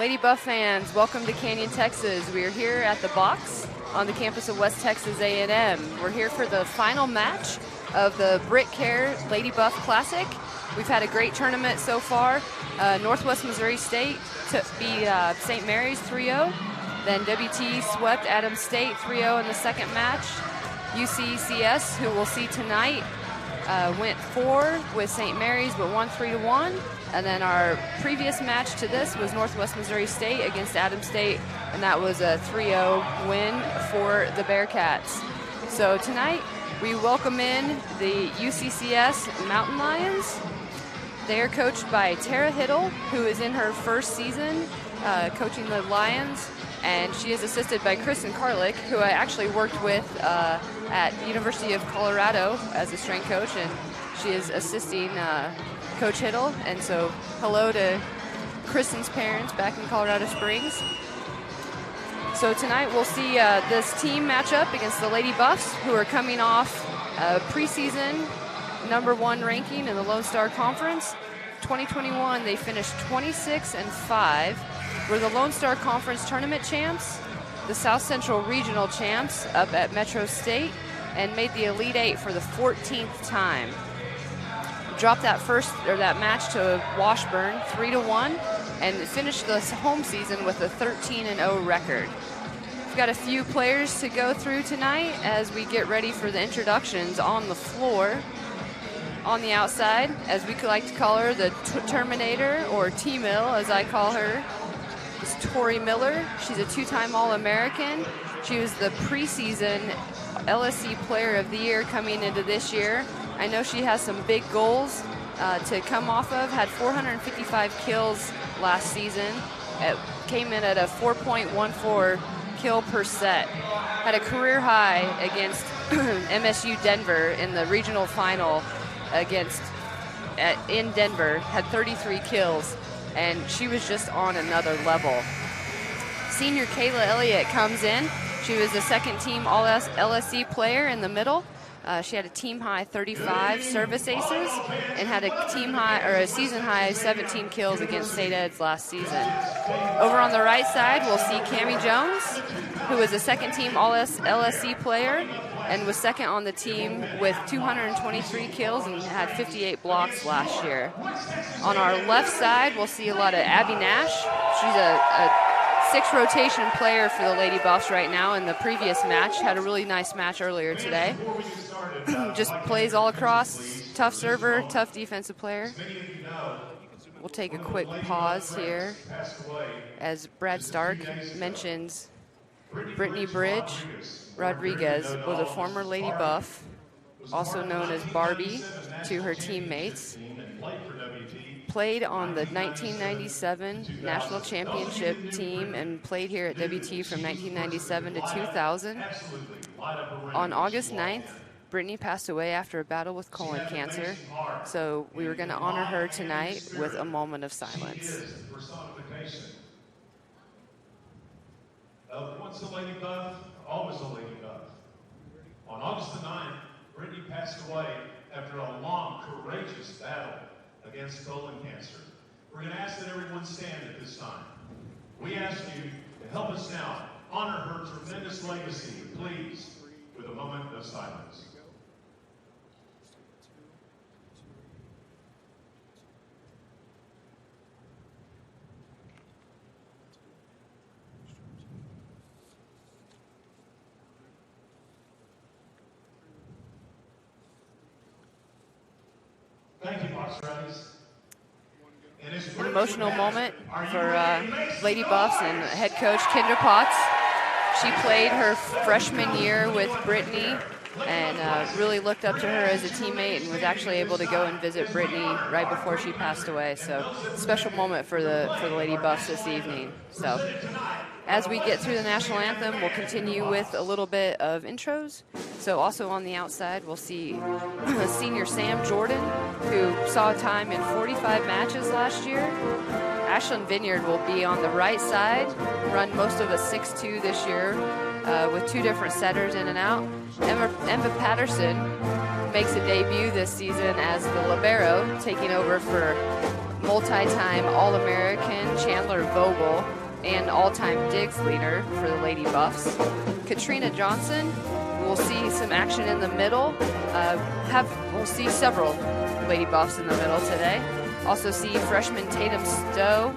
Lady Buff fans, welcome to Canyon, Texas. We are here at the box on the campus of West Texas A&M. We're here for the final match of the BritKare Lady Buff Classic. We've had a great tournament so far. Northwest Missouri State beat St. Mary's 3-0. Then WT swept Adams State 3-0 in the second match. UCCS, who we'll see tonight, went 4 with St. Mary's but won 3-1. And then our previous match to this was Northwest Missouri State against Adams State, and that was a 3-0 win for the Bearcats. So tonight we welcome in the UCCS Mountain Lions. They are coached by Tara Hiddle, who is in her first season coaching the Lions, and she is assisted by Kristen Karlick, who I actually worked with at the University of Colorado as a strength coach, and she is assisting Coach Hiddle. And so hello to Kristen's parents back in Colorado Springs. So tonight we'll see this team match up against the Lady Buffs, who are coming off preseason #1 ranking in the Lone Star Conference. 2021, they finished 26-5. We're the Lone Star Conference tournament champs, the South Central Regional champs up at Metro State, and made the Elite Eight for the 14th time. Dropped that match to Washburn 3-1, and finished the home season with a 13-0 record. We've got a few players to go through tonight as we get ready for the introductions on the floor. On the outside, as we like to call her, the Terminator, or T-Mill as I call her, is Tori Miller. She's a 2-time All-American. She was the preseason LSC Player of the Year coming into this year. I know she has some big goals to come off of. Had 455 kills last season. It came in at a 4.14 kill per set. Had a career high against MSU Denver in the regional final in Denver. Had 33 kills, and she was just on another level. Senior Kayla Elliott comes in. She was the second team All-LSC player in the middle. She had a team high 35 service aces and had a season high 17 kills against St. Ed's last season. Over on the right side, we'll see Cammie Jones, who was a second team All-LSC player and was second on the team with 223 kills and had 58 blocks last year. On our left side, we'll see a lot of Abby Nash. She's a 6 rotation player for the Lady Buffs right now. In the previous match, had a really nice match earlier today. Just plays all across, tough server, tough defensive player. We'll take a quick pause here as Brad Stark mentions Brittany Bridge Rodriguez was a former Lady Buff, also known as Barbie to her teammates. Played on the 1997 National Championship team and played here at WT from 1997 to 2000. On August 9th, Brittany passed away after a battle with colon cancer, so we were going to honor her tonight with a moment of silence. Once a Lady Buff, always a Lady Buff. On August the 9th, Brittany passed away after a long, courageous battle against colon cancer. We're going to ask that everyone stand at this time. We ask you to help us now honor her tremendous legacy, please, with a moment of silence. Thank you, Box Riders. An emotional moment for Lady Buffs and head coach Kendra Potts. She played her freshman year with Brittany and really looked up to her as a teammate and was actually able to go and visit Brittany right before she passed away. So special moment for the Lady Buffs this evening. So as we get through the national anthem, we'll continue with a little bit of intros. So also on the outside, we'll see senior Sam Jordan, who saw time in 45 matches last year. Ashlyn Vineyard will be on the right side, run most of a 6'2" this year with 2 different setters in and out. Emma Patterson makes a debut this season as the libero, taking over for multi-time All-American Chandler Vogel and all-time digs leader for the Lady Buffs. Katrina Johnson, we'll see some action in the middle. We'll see several Lady Buffs in the middle today. Also see freshman Tatum Stowe,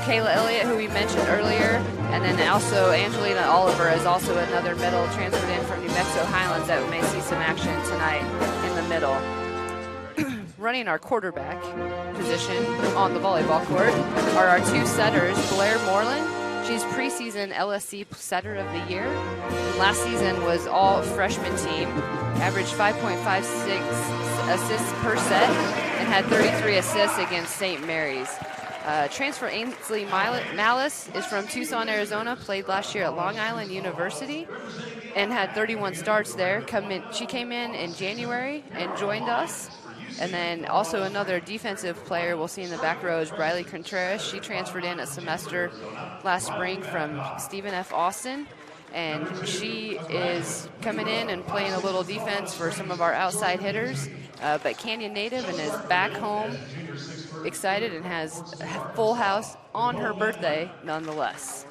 Kayla Elliott, who we mentioned earlier, and then also Angelina Oliver is also another middle transferred in from New Mexico Highlands that we may see some action tonight in the middle. Running our quarterback position on the volleyball court are our two setters, Blair Moreland. She's preseason LSC Setter of the Year. Last season was all freshman team, averaged 5.56 assists per set, and had 33 assists against St. Mary's. Transfer Ainsley Malice is from Tucson, Arizona, played last year at Long Island University, and had 31 starts there. She came in January and joined us. And then also another defensive player we'll see in the back row is Briley Contreras. She transferred in a semester last spring from Stephen F. Austin. And she is coming in and playing a little defense for some of our outside hitters. But Canyon native and is back home, excited, and has a full house on her birthday nonetheless.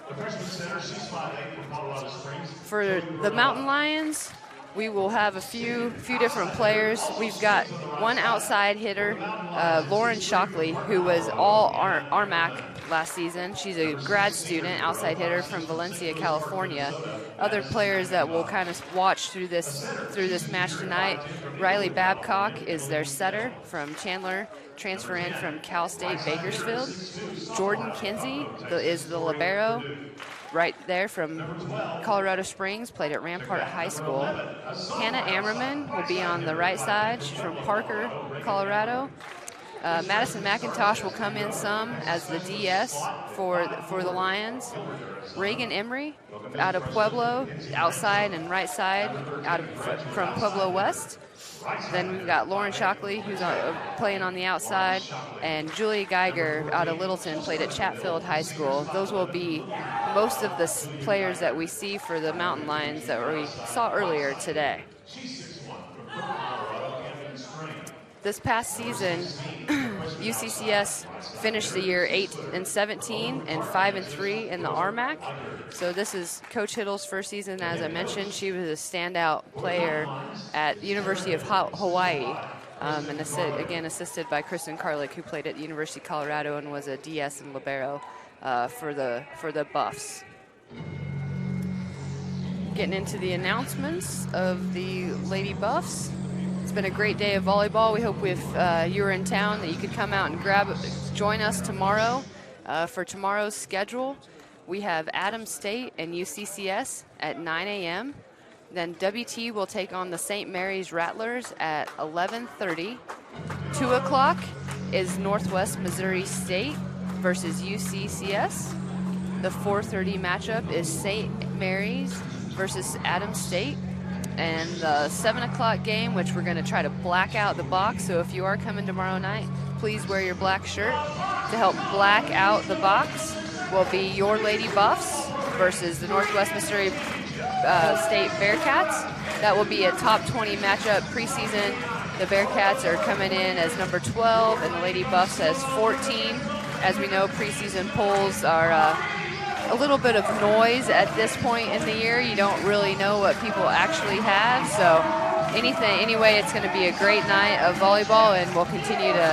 For the Mountain Lions, we will have a few different players. We've got one outside hitter, Lauren Shockley, who was all RMAC last season. She's a grad student, outside hitter from Valencia, California. Other players that we'll kind of watch through this match tonight, Riley Babcock is their setter from Chandler, transfer in from Cal State Bakersfield. Jordan Kinsey is the libero, right there from Colorado Springs, played at Rampart High School. Hannah Ammerman will be on the right side. She's from Parker, Colorado. Madison McIntosh will come in some as the DS for the Lions. Reagan Emery out of Pueblo, outside and right side from Pueblo West. Then we've got Lauren Shockley, who's playing on the outside, and Julia Geiger out of Littleton, played at Chatfield High School. Those will be most of the players that we see for the Mountain Lions that we saw earlier today. This past season, UCCS finished the year 8-17 and 5-3 in the RMAC. So this is Coach Hiddle's first season. As I mentioned, she was a standout player at the University of Hawaii, and again assisted by Kristen Karlik, who played at the University of Colorado and was a DS and libero for the Buffs. Getting into the announcements of the Lady Buffs. It's been a great day of volleyball. We hope if you were in town that you could come out and join us tomorrow for tomorrow's schedule. We have Adams State and UCCS at 9 a.m. Then WT will take on the St. Mary's Rattlers at 11:30. 2 o'clock is Northwest Missouri State versus UCCS. The 4:30 matchup is St. Mary's versus Adams State. And the 7 o'clock game, which we're going to try to black out the box, so if you are coming tomorrow night, please wear your black shirt. To help black out the box will be your Lady Buffs versus the Northwest Missouri State Bearcats. That will be a top 20 matchup preseason. The Bearcats are coming in as number 12 and the Lady Buffs as 14. As we know, preseason polls are a little bit of noise at this point in the year. You don't really know what people actually have. So anyway, it's going to be a great night of volleyball, and we'll continue to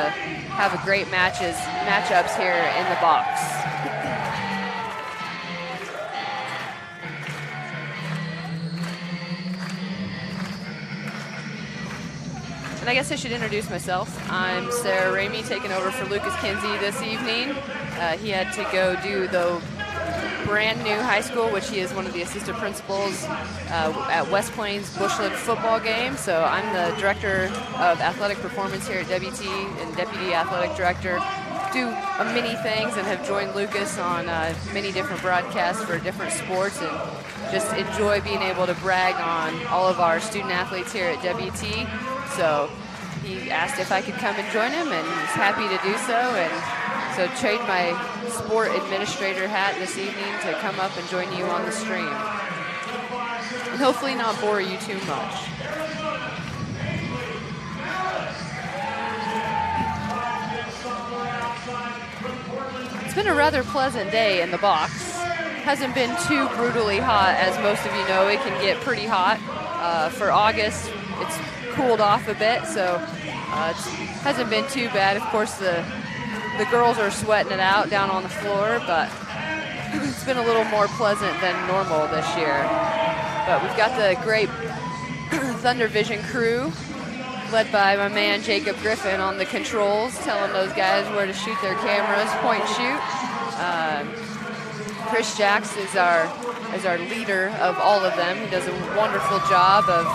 have a great matchups here in the box. And I guess I should introduce myself. I'm Sarah Ramey, taking over for Lucas Kinsey this evening. He had to go do the brand new high school, which he is one of the assistant principals at West Plains Bushland football game. So I'm the director of athletic performance here at WT and deputy athletic director. Do many things and have joined Lucas on many different broadcasts for different sports, and just enjoy being able to brag on all of our student athletes here at WT. So he asked if I could come and join him, and he's happy to do so. And so trade my sport administrator hat this evening to come up and join you on the stream. And hopefully not bore you too much. been a rather pleasant day in the box. Hasn't been too brutally hot, as most of you know. It can get pretty hot. For August, it's cooled off a bit, so it hasn't been too bad. Of course, the girls are sweating it out down on the floor, but it's been a little more pleasant than normal this year. But we've got the great Thunder Vision crew, led by my man Jacob Griffin on the controls, telling those guys where to shoot their cameras, point and shoot. Chris Jacks is our leader of all of them. He does a wonderful job of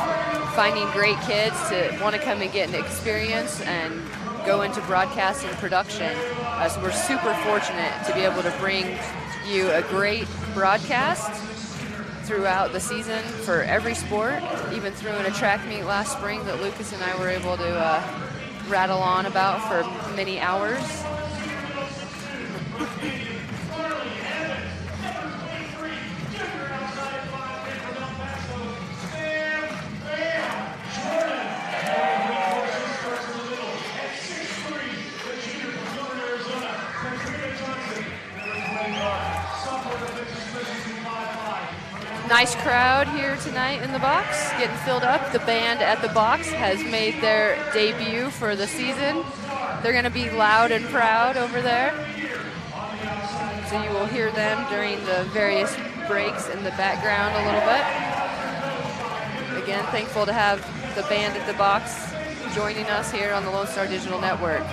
finding great kids to want to come and get an experience and go into broadcast and production. So we're super fortunate to be able to bring you a great broadcast throughout the season for every sport, even threw in a track meet last spring that Lucas and I were able to rattle on about for many hours. Nice crowd here tonight in the box, getting filled up. The band at the box has made their debut for the season. They're going to be loud and proud over there. So you will hear them during the various breaks in the background a little bit. Again, thankful to have the band at the box joining us here on the Lone Star Digital Network.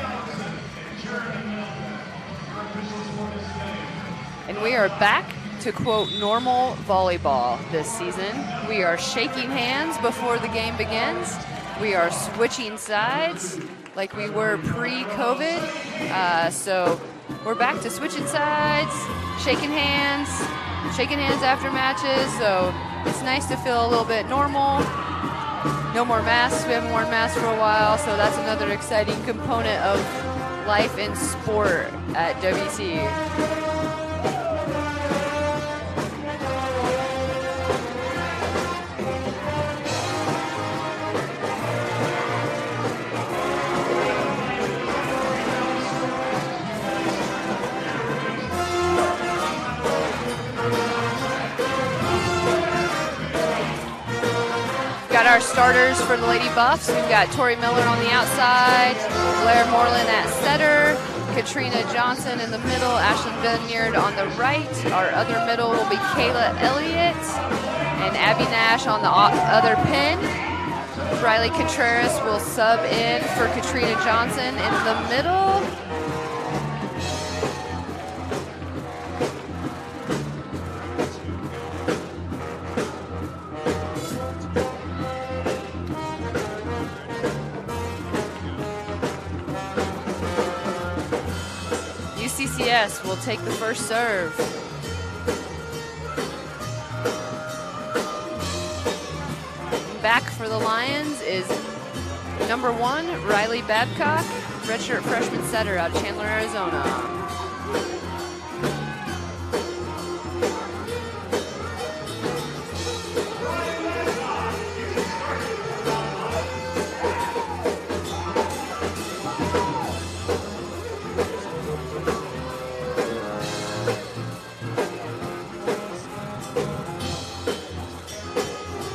And we are back to quote normal volleyball this season. We are shaking hands before the game begins. We are switching sides like we were pre-COVID. So we're back to switching sides, shaking hands after matches. So it's nice to feel a little bit normal. No more masks. We haven't worn masks for a while, so that's another exciting component of life in sport at WC. Got our starters for the Lady Buffs. We've got Tori Miller on the outside, Blair Moreland at setter, Katrina Johnson in the middle, Ashlyn Vineyard on the right. Our other middle will be Kayla Elliott and Abby Nash on the other pin. Riley Contreras will sub in for Katrina Johnson in the middle. UCCS will take the first serve. Back for the Lions is number 1, Riley Babcock, redshirt freshman setter out of Chandler, Arizona.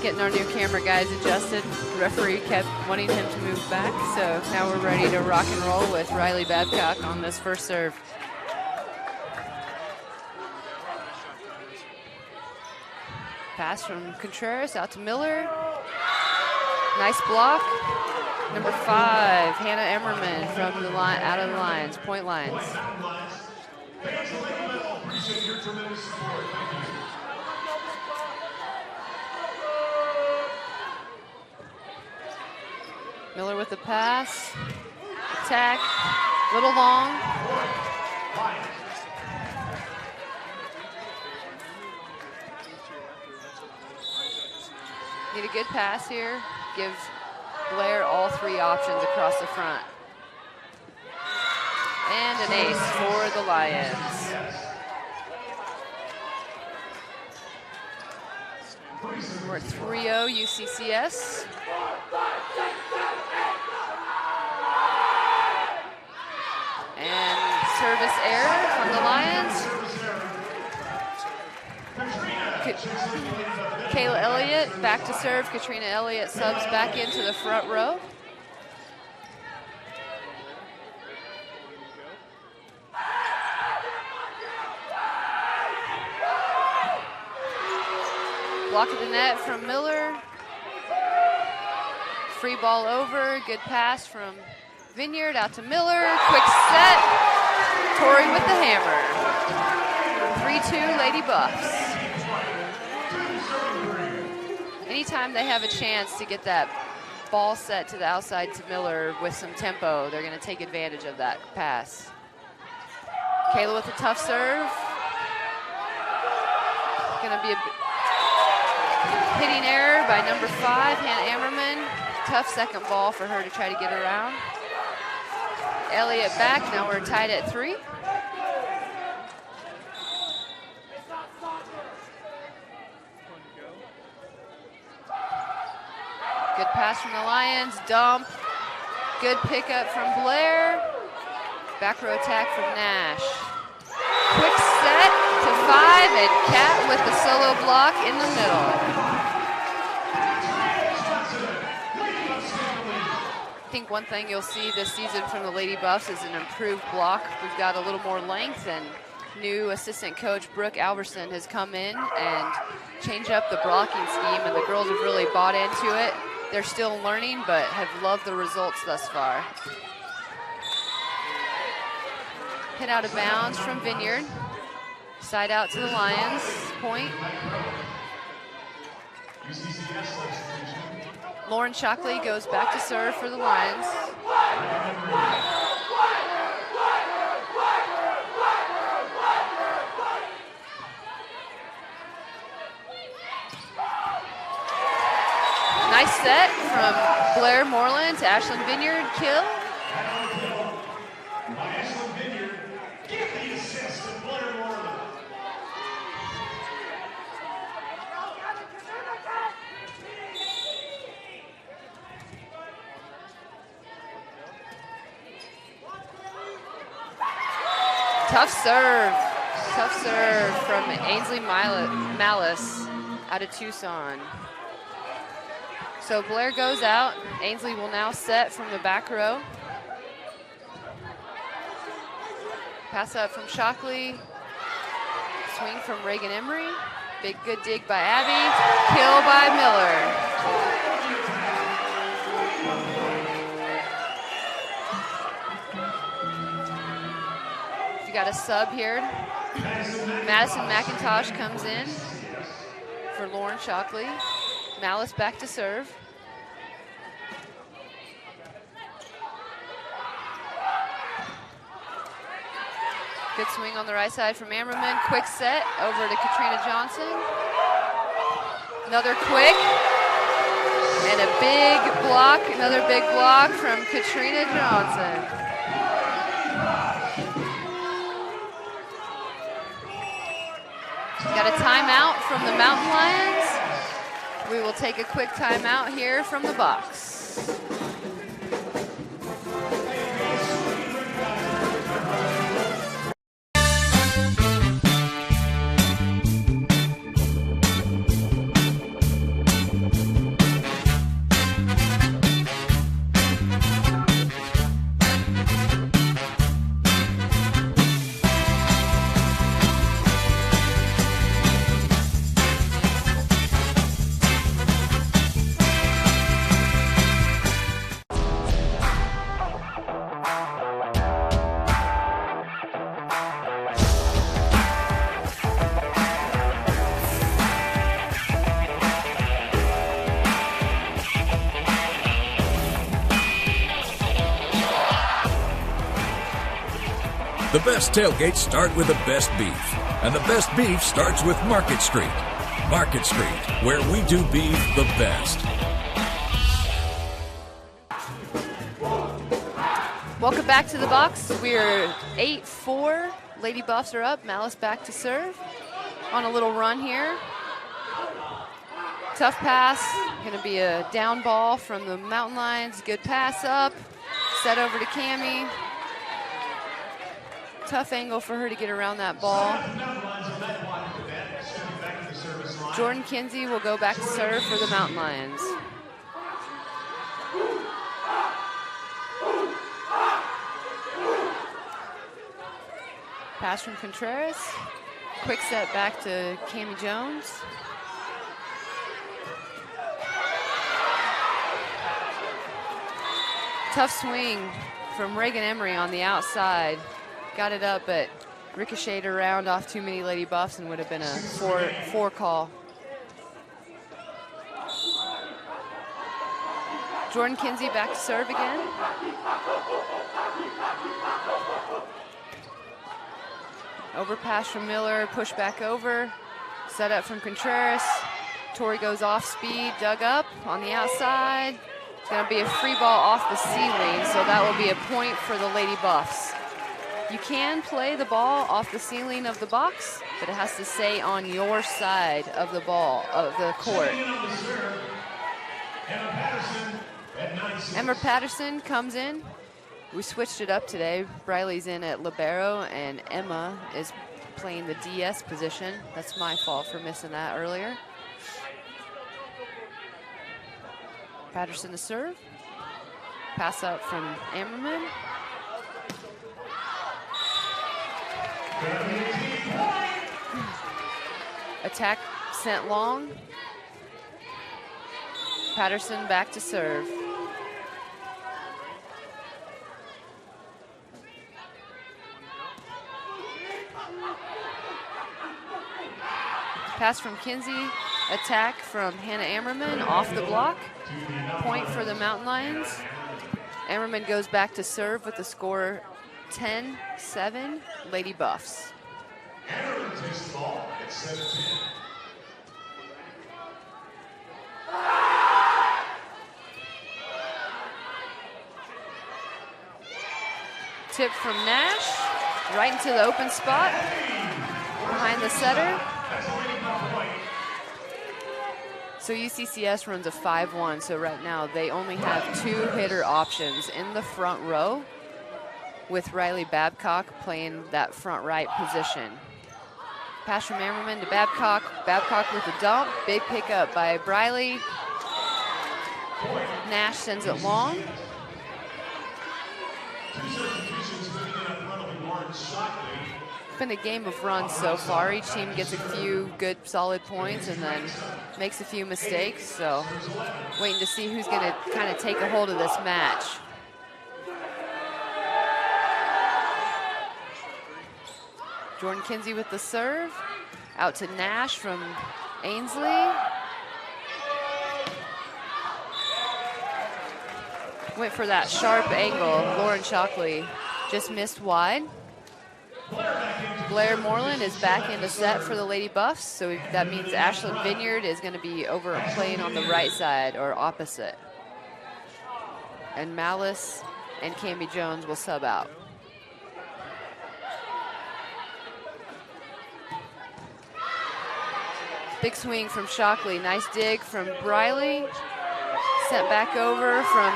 Getting our new camera guys adjusted. The referee kept wanting him to move back, so now we're ready to rock and roll with Riley Babcock on this first serve. Pass from Contreras out to Miller. Nice block. Number 5, Hannah Emmerman from the line, out of the lines, point lines. Miller with the pass, attack, little long. Need a good pass here. Gives Blair all 3 options across the front. And an ace for the Lions. We're at 3-0 UCCS. And service error from the Lions. Kayla Elliott back to serve. Katrina Elliott subs back into the front row. Block of the net from Miller. Free ball over, good pass from Vineyard out to Miller. Quick set, Tori with the hammer. 3-2 Lady Buffs. Anytime they have a chance to get that ball set to the outside to Miller with some tempo, they're gonna take advantage of that pass. Kayla with a tough serve. Gonna be a hitting error by number 5, Hannah Ammerman. Tough second ball for her to try to get around. Elliott back, now we're tied at 3. Good pass from the Lions, dump. Good pickup from Blair. Back row attack from Nash. Quick set to 5, and Kat with the solo block in the middle. I think one thing you'll see this season from the Lady Buffs is an improved block. We've got a little more length, and new assistant coach Brooke Alverson has come in and changed up the blocking scheme, and the girls have really bought into it. They're still learning, but have loved the results thus far. Hit out of bounds from Vineyard. Side out to the Lions. Point. Lauren Shockley goes back to serve for the Lions. Nice set from Blair Moreland to Ashlyn Vineyard. Kill. Tough serve from Ainsley Malice out of Tucson. So Blair goes out. Ainsley will now set from the back row. Pass up from Shockley. Swing from Reagan Emery. Big good dig by Abby. Kill by Miller. Got a sub here. Madison McIntosh comes in for Lauren Shockley. Malice back to serve. Good swing on the right side from Ammerman. Quick set over to Katrina Johnson. Another quick. And a big block, another big block from Katrina Johnson. Got a timeout from the Mountain Lions. We will take a quick timeout here from the box. The best tailgates start with the best beef, and the best beef starts with Market Street. Market Street, where we do beef the best. Welcome back to the box. We're 8-4. Lady Buffs are up. Malice back to serve. On a little run here. Tough pass. Going to be a down ball from the Mountain Lions. Good pass up. Set over to Cammie. Tough angle for her to get around that ball. Jordan Kinsey will go back to serve for the Mountain Lions. Pass from Contreras. Quick set back to Cami Jones. Tough swing from Reagan Emery on the outside. Got it up, but ricocheted around off too many Lady Buffs and would have been a four call. Jordan Kinsey back to serve again. Overpass from Miller, push back over. Set up from Contreras. Tori goes off speed, dug up on the outside. It's gonna be a free ball off the ceiling, so that will be a point for the Lady Buffs. You can play the ball off the ceiling of the box, but it has to stay on your side of the ball, of the court. Emma Patterson comes in. We switched it up today. Briley's in at libero, and Emma is playing the DS position. That's my fault for missing that earlier. Patterson to serve. Pass up from Ammerman. Attack sent long. Patterson back to serve. Pass from Kinsey. Attack from Hannah Ammerman off the block. Point for the Mountain Lions. Ammerman goes back to serve with the score 10-7, Lady Buffs. Ammerman takes the ball at 7-10. Tip from Nash, right into the open spot, behind the setter. So UCCS runs a 5-1, so right now they only have 2 hitter options in the front row, with Riley Babcock playing that front right position. Pass from Ammerman to Babcock. Babcock with a dump. Big pickup by Briley. Nash sends it long. It's been a game of runs so far. Each team gets a few good, solid points and then makes a few mistakes. So waiting to see who's going to kind of take a hold of this match. Jordan Kinsey with the serve. Out to Nash from Ainsley. Went for that sharp angle. Lauren Shockley just missed wide. Blair Moreland is back in the set for the Lady Buffs, so that means Ashlyn Vineyard is going to be over playing on the right side or opposite. And Malice and Cami Jones will sub out. Big swing from Shockley. Nice dig from Briley. Sent back over from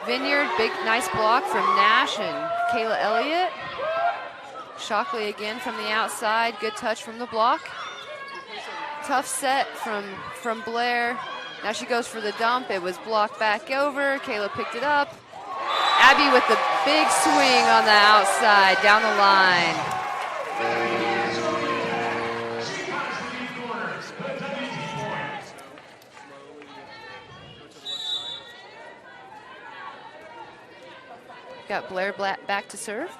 Vineyard. Big, nice block from Nash and Kayla Elliott. Shockley again from the outside. Good touch from the block. Tough set from Blair. Now she goes for the dump. It was blocked back over. Kayla picked it up. Abby with the big swing on the outside, down the line. Got Blair back to serve.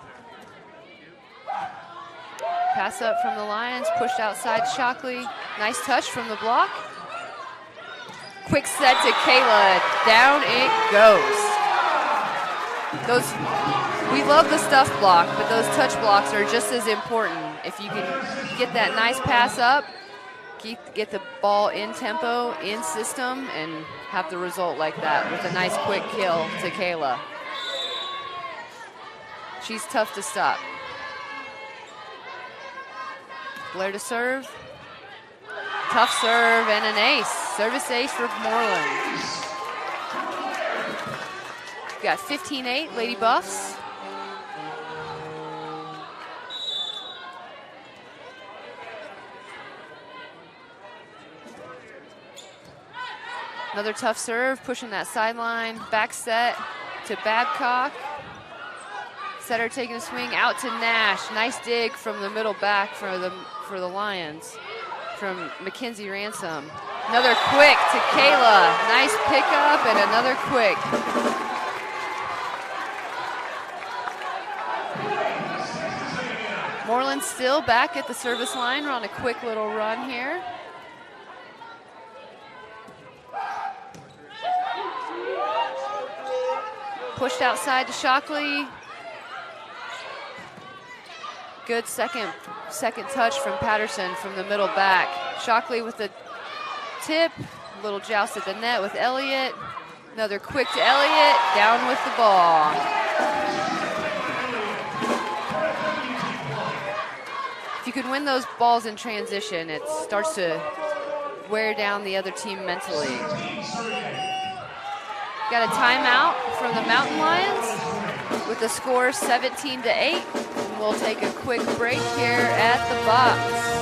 Pass up from the Lions, pushed outside Shockley. Nice touch from the block. Quick set to Kayla, down it goes. We love the stuff block, but those touch blocks are just as important. If you can get that nice pass up, get the ball in tempo, in system, and have the result like that with a nice quick kill to Kayla. She's tough to stop. Blair to serve. Tough serve and an ace. Service ace for Moreland. We've got 15-8 Lady Buffs. Another tough serve, pushing that sideline. Back set to Babcock. Setter taking a swing out to Nash. Nice dig from the middle back for the Lions from Mackenzie Ransom. Another quick to Kayla. Nice pickup and another quick. Moreland still back at the service line. We're on a quick little run here. Pushed outside to Shockley. Good second touch from Patterson from the middle back. Shockley with the tip. Little joust at the net with Elliott. Another quick to Elliott. Down with the ball. If you can win those balls in transition, it starts to wear down the other team mentally. Got a timeout from the Mountain Lions with the score 17-8. And we'll take a quick break here at the box.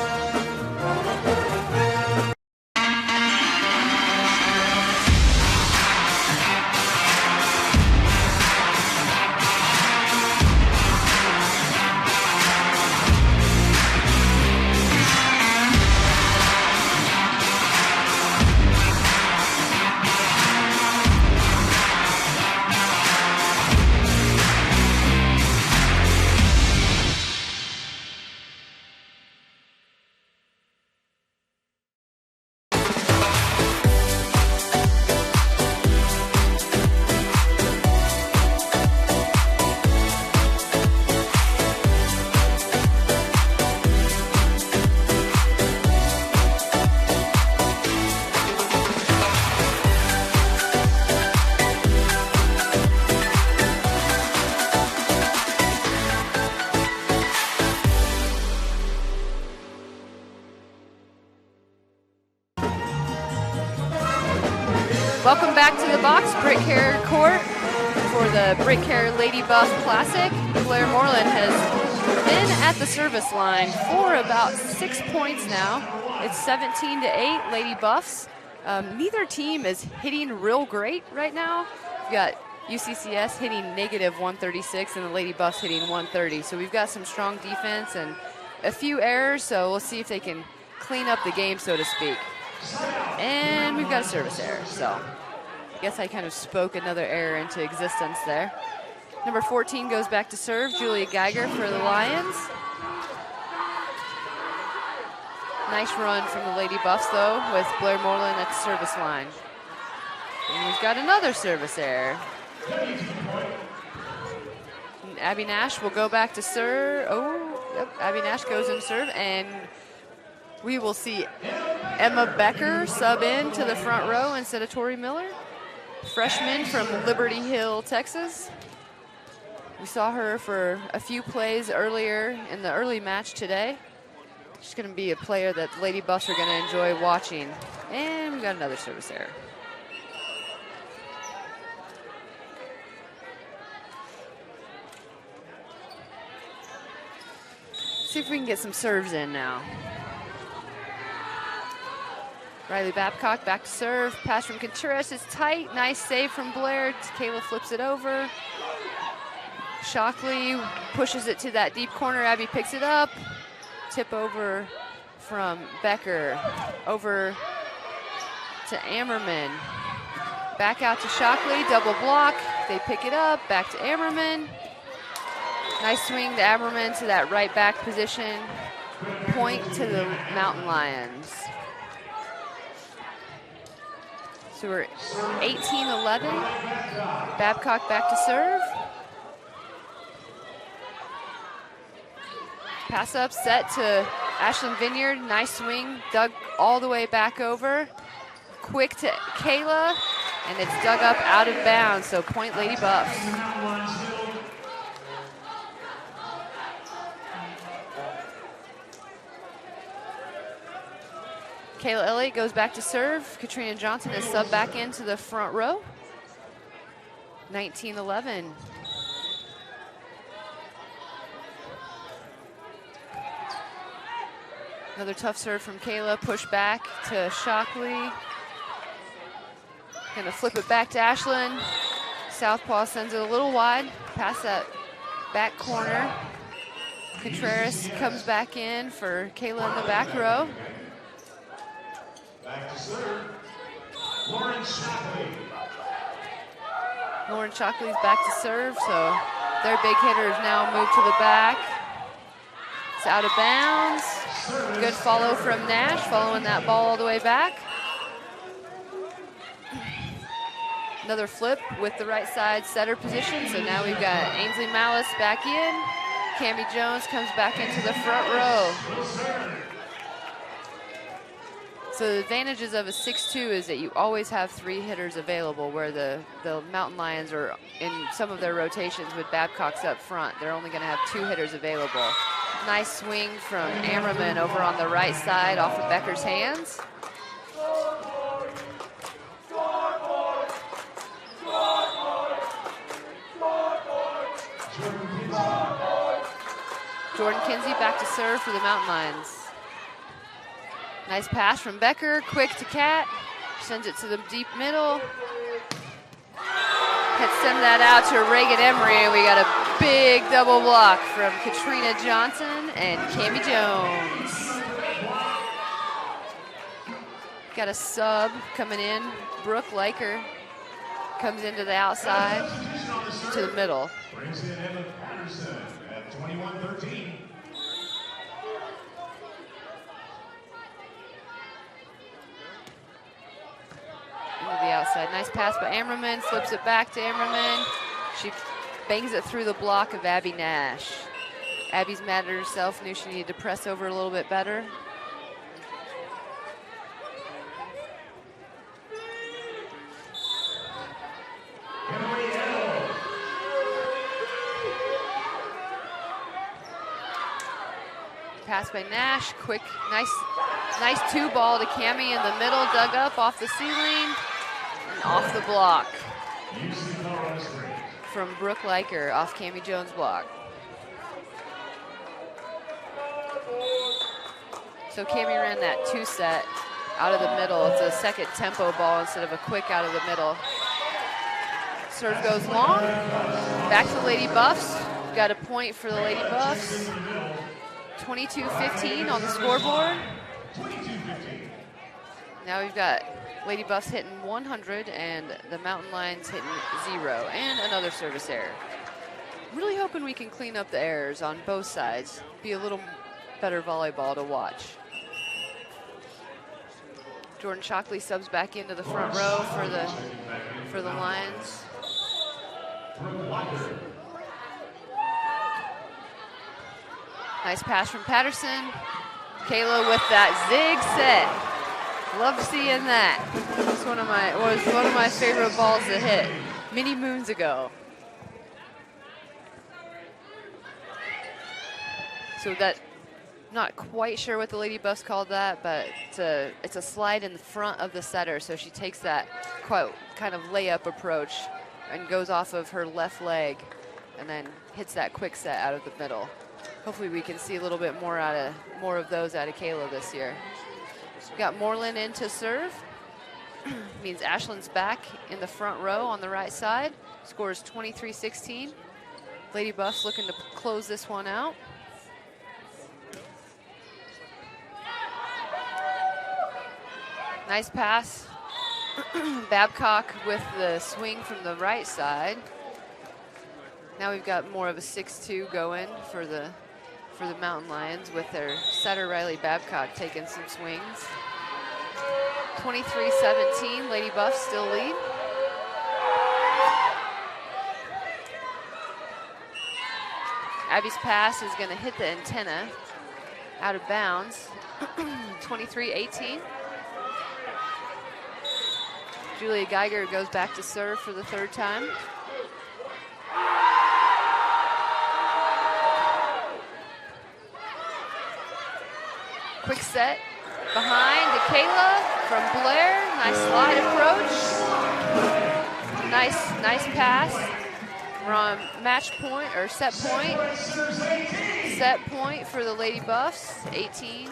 Welcome back to the box, BritKare Court for the BritKare Lady Buff Classic. Blair Moreland has been at the service line for about 6 points now. It's 17-8 Lady Buffs. Neither team is hitting real great right now. We've got UCCS hitting -136 and the Lady Buffs hitting 130. So we've got some strong defense and a few errors, so we'll see if they can clean up the game, so to speak. And we've got a service error, so I guess I kind of spoke another error into existence there. Number 14 goes back to serve, Julia Geiger for the Lions. Nice run from the Lady Buffs, though, with Blair Moreland at the service line. And we've got another service error. And Abby Nash will go back to serve. Oh, yep, Abby Nash goes in serve, and we will see Emma Becker sub in to the front row instead of Tori Miller, freshman from Liberty Hill, Texas. We saw her for a few plays earlier in the early match today. She's going to be a player that Lady Buffs are going to enjoy watching. And we got another service error. See if we can get some serves in now. Riley Babcock back to serve. Pass from Contreras is tight. Nice save from Blair. Kayla flips it over. Shockley pushes it to that deep corner. Abby picks it up. Tip over from Becker. Over to Ammerman. Back out to Shockley. Double block. They pick it up. Back to Ammerman. Nice swing to Ammerman to that right back position. Point to the Mountain Lions. So we're 18-11. Babcock back to serve. Pass up, set to Ashlyn Vineyard. Nice swing, dug all the way back over. Quick to Kayla, and it's dug up out of bounds, so point Lady Buffs. Kayla Elliott goes back to serve. Katrina Johnson is subbed back into the front row. 19-11. Another tough serve from Kayla. Push back to Shockley. Gonna flip it back to Ashlyn. Southpaw sends it a little wide, past that back corner. Contreras comes back in for Kayla in the back row. Back to serve, Lauren Shockley. Lauren Shockley's back to serve, so their big hitter is now moved to the back. It's out of bounds. Good follow from Nash, following that ball all the way back. Another flip with the right side setter position, so now we've got Ainsley Malice back in. Cammie Jones comes back into the front row. So the advantages of a 6-2 is that you always have 3 hitters available, where the Mountain Lions are in some of their rotations with Babcock's up front. They're only going to have 2 hitters available. Nice swing from Ammerman over on the right side off of Becker's hands. Jordan Kinsey back to serve for the Mountain Lions. Nice pass from Becker, quick to Kat, sends it to the deep middle. Let's send that out to Reagan Emery, and we got a big double block from Katrina Johnson and Cammie Jones. Got a sub coming in. Brooke Liker comes into the outside to the middle. Brings in Emma Patterson at 21-13. Into the outside. Nice pass by Ammerman, flips it back to Ammerman. She bangs it through the block of Abby Nash. Abby's mad at herself, knew she needed to press over a little bit better. Pass by Nash, quick, nice 2-ball to Cammie in the middle, dug up off the ceiling and off the block from Brooke Liker off Cammie Jones' block. So Cammie ran that 2-set out of the middle. It's a second tempo ball instead of a quick out of the middle. Serve goes long, back to Lady Buffs. Got a point for the Lady Buffs. 22-15 on the scoreboard. Now we've got Lady Buffs hitting 100 and the Mountain Lions hitting 0, and another service error. Really hoping we can clean up the errors on both sides, be a little better volleyball to watch. Jordan Shockley subs back into the front row for the Lions. Nice pass from Patterson. Kayla with that zig set. Love seeing that. Was one of my favorite balls to hit many moons ago. So that, not quite sure what the Lady Buffs called that, but it's a slide in the front of the setter. So she takes that kind of layup approach and goes off of her left leg and then hits that quick set out of the middle. Hopefully we can see a little bit more of those out of Kayla this year. We got Moreland in to serve. Means Ashlyn's back in the front row on the right side. Scores 23-16. Lady Buffs looking to close this one out. Nice pass. Babcock with the swing from the right side. Now we've got more of a 6-2 going for the Mountain Lions with their setter Riley Babcock taking some swings. 23-17, Lady Buffs still lead. Abby's pass is going to hit the antenna out of bounds. 23-18. Julia Geiger goes back to serve for the third time. Quick set behind to Kayla from Blair. Nice slide approach. Nice pass. We're on match point or set point. Set point for the Lady Buffs. 18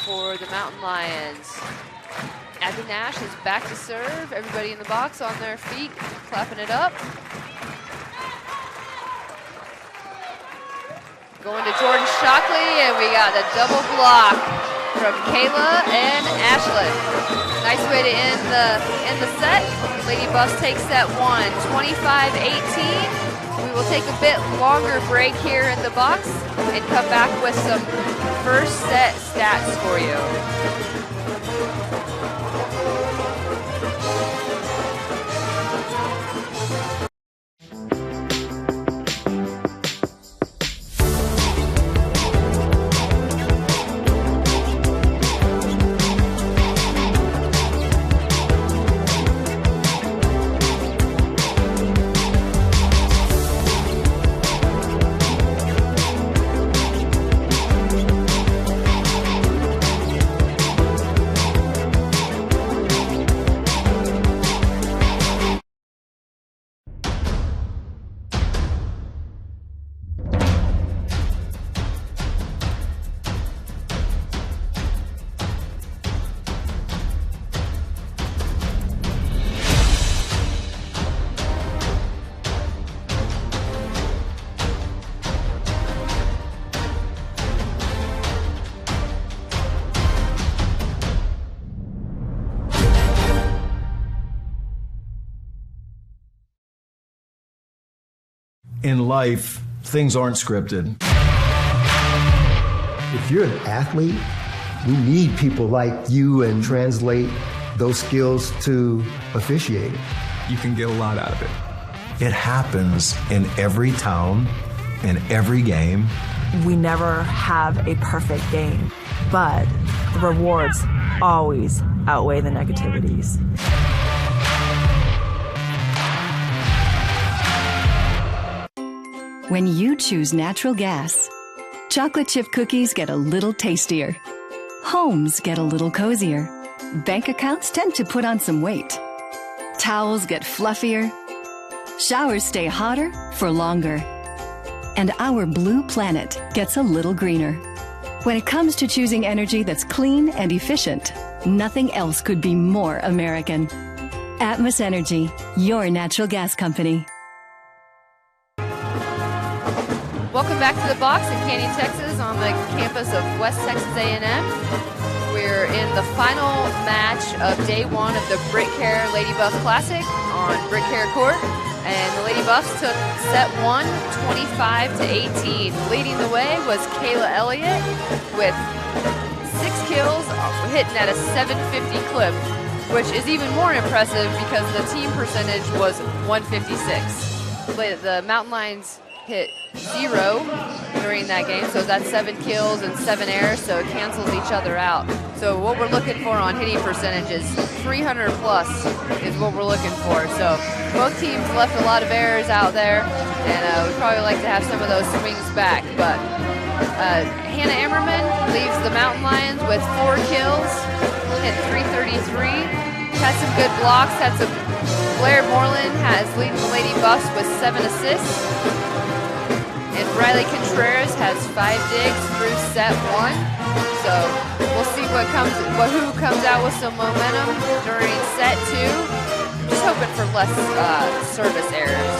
for the Mountain Lions. Abby Nash is back to serve. Everybody in the box on their feet, clapping it up. Going to Jordan Shockley, and we got a double block from Kayla and Ashlyn. Nice way to end the set. Lady Buffs take set one, 25-18. We will take a bit longer break here in the box and come back with some first set stats for you. In life, things aren't scripted. If you're an athlete, we need people like you and translate those skills to officiating. You can get a lot out of it. It happens in every town, in every game. We never have a perfect game, but the rewards always outweigh the negativities. When you choose natural gas, chocolate chip cookies get a little tastier. Homes get a little cozier. Bank accounts tend to put on some weight. Towels get fluffier. Showers stay hotter for longer. And our blue planet gets a little greener. When it comes to choosing energy that's clean and efficient, nothing else could be more American. Atmos Energy, your natural gas company. Welcome back to the box in Canyon, Texas on the campus of West Texas A&M. We're in the final match of day one of the BritKare Lady Buff Classic on BritKare Court. And the Lady Buffs took set one, 25-18. Leading the way was Kayla Elliott with 6 kills, hitting at a 750 clip, which is even more impressive because the team percentage was 156. The Mountain Lions hit 0 during that game, so that's 7 kills and 7 errors, so it cancels each other out. So what we're looking for on hitting percentages, 300 plus is what we're looking for. So both teams left a lot of errors out there, and we'd probably like to have some of those swings back. But Hannah Emmerman leaves the Mountain Lions with 4 kills, hit 333. Had some good blocks, Blair Moreland has leading the Lady Buffs with 7 assists. And Riley Contreras has 5 digs through set one. So we'll see who comes out with some momentum during set two. Just hoping for less service errors.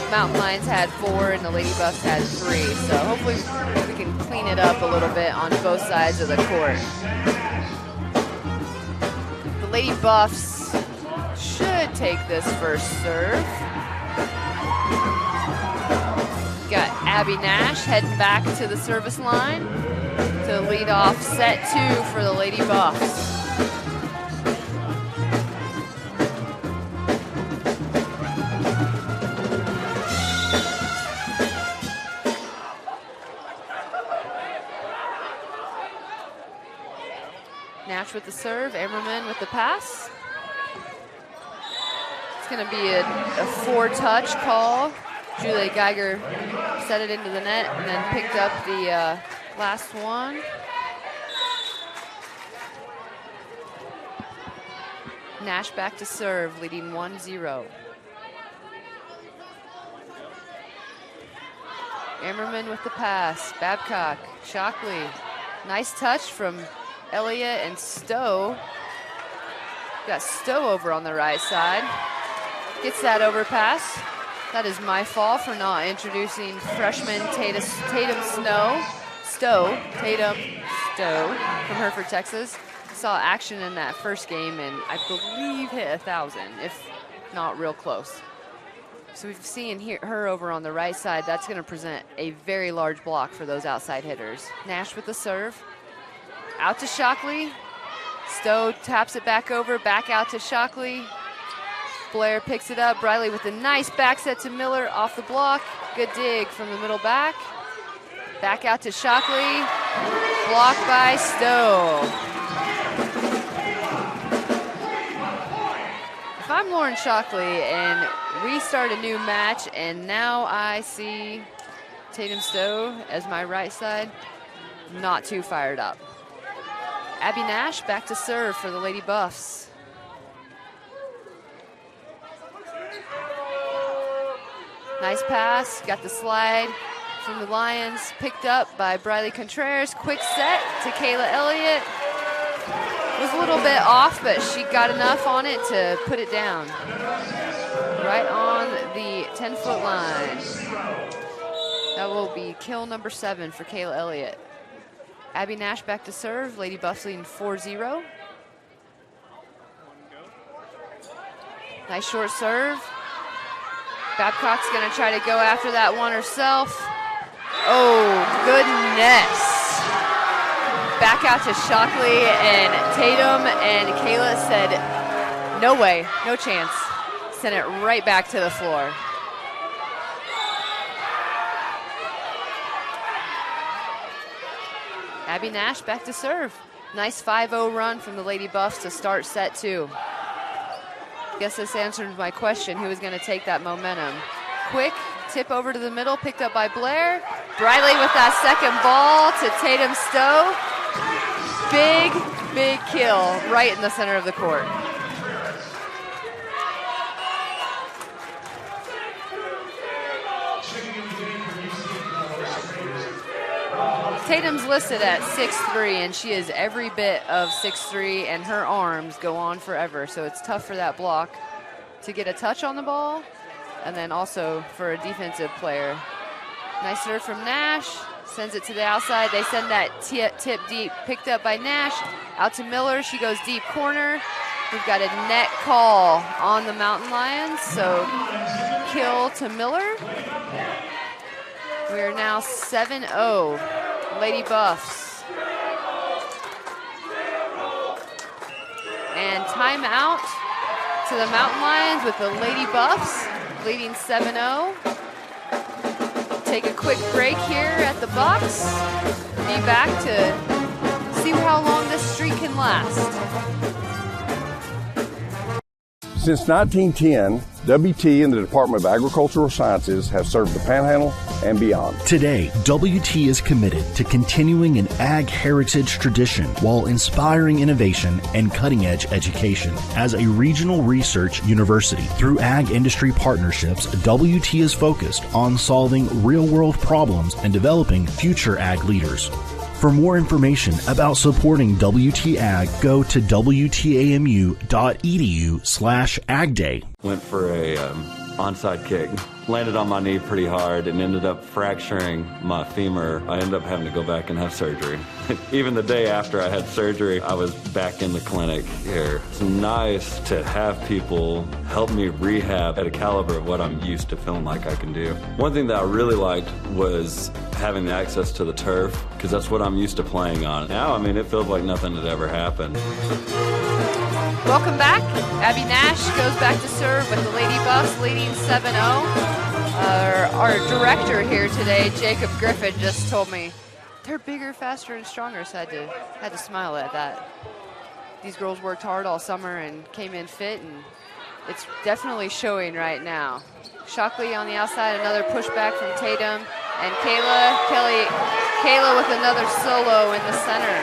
Mountain Lions had 4 and the Lady Buffs had 3. So hopefully we can clean it up a little bit on both sides of the court. The Lady Buffs should take this first serve. Got Abby Nash heading back to the service line to lead off set 2 for the Lady Buffs. Nash with the serve, Emmerman with the pass. It's going to be a 4-touch call. Julia Geiger set it into the net and then picked up the last one. Nash back to serve, leading 1-0. Emmerman with the pass, Babcock, Shockley. Nice touch from Elliott and Stowe. got Stowe over on the right side. Gets that overpass. That is my fault for not introducing freshman Tatum Stowe from Hereford, Texas. Saw action in that first game and I believe hit 1,000, if not real close. So we've seen her over on the right side. That's going to present a very large block for those outside hitters. Nash with the serve. Out to Shockley. Stowe taps it back over, back out to Shockley. Blair picks it up. Briley with a nice back set to Miller off the block. Good dig from the middle back. Back out to Shockley. Blocked by Stowe. If I'm Lauren Shockley and we start a new match and now I see Tatum Stowe as my right side, not too fired up. Abby Nash back to serve for the Lady Buffs. Nice pass, got the slide from the Lions, picked up by Briley Contreras. Quick set to Kayla Elliott. Was a little bit off, but she got enough on it to put it down. Right on the 10-foot line. That will be kill number 7 for Kayla Elliott. Abby Nash back to serve. Lady Buffs leading 4-0. Nice short serve. Babcock's going to try to go after that one herself. Oh, goodness. Back out to Shockley and Tatum, and Kayla said, no way, no chance. Sent it right back to the floor. Abby Nash back to serve. Nice 5-0 run from the Lady Buffs to start set 2. Guess this answered my question, who was going to take that momentum. Quick tip over to the middle, picked up by Blair. Briley with that second ball to Tatum Stowe. Big, big kill right in the center of the court. Tatum's listed at 6'3", and she is every bit of 6'3", and her arms go on forever. So it's tough for that block to get a touch on the ball, and then also for a defensive player. Nice serve from Nash, sends it to the outside. They send that tip deep, picked up by Nash, out to Miller. She goes deep corner. We've got a net call on the Mountain Lions, so kill to Miller. We are now 7-0. Lady Buffs. And timeout to the Mountain Lions with the Lady Buffs leading 7-0. Take a quick break here at the box. Be back to see how long this streak can last. Since 1910, WT and the Department of Agricultural Sciences have served the Panhandle and beyond. Today, WT is committed to continuing an ag heritage tradition while inspiring innovation and cutting-edge education. As a regional research university, through ag industry partnerships, WT is focused on solving real-world problems and developing future ag leaders. For more information about supporting WT Ag, go to wtamu.edu/agday. Went for a onside kick, landed on my knee pretty hard and ended up fracturing my femur. I ended up having to go back and have surgery. Even the day after I had surgery, I was back in the clinic here. It's nice to have people help me rehab at a caliber of what I'm used to feeling like I can do. One thing that I really liked was having the access to the turf, because that's what I'm used to playing on. Now, I mean, it feels like nothing had ever happened. Welcome back. Abby Nash goes back to serve with the Lady Buffs leading 7-0. Our director here today, Jacob Griffin, just told me they're bigger, faster, and stronger, so I had to smile at that. These girls worked hard all summer and came in fit, and it's definitely showing right now. Shockley on the outside, another pushback from Tatum, and Kayla with another solo in the center.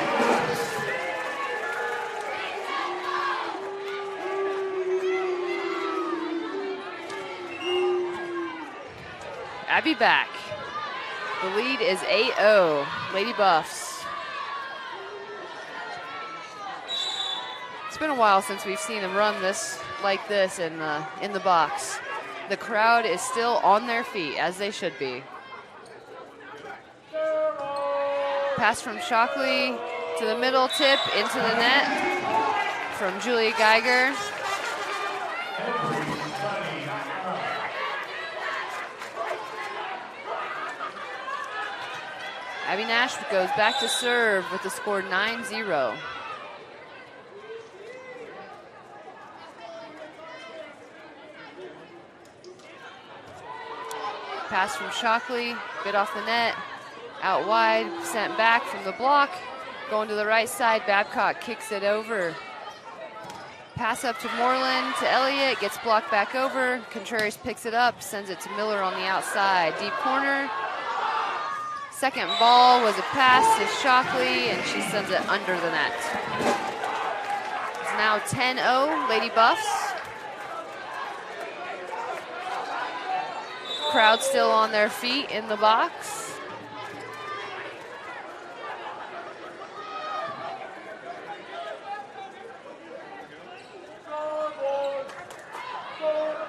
Abby back. The lead is 8-0, Lady Buffs. It's It's been a while since we've seen them run this like this in the box. The crowd is still on their feet, as they should be. Pass from Shockley to the middle, tip into the net from Julia Geiger. Abby Nash goes back to serve with the score 9-0. Pass from Shockley, bit off the net, out wide, sent back from the block, going to the right side. Babcock kicks it over. Pass up to Moreland, to Elliott, gets blocked back over. Contreras picks it up, sends it to Miller on the outside. Deep corner. Second ball was a pass to Shockley, and she sends it under the net. It's now 10-0, Lady Buffs. Crowd still on their feet in the box.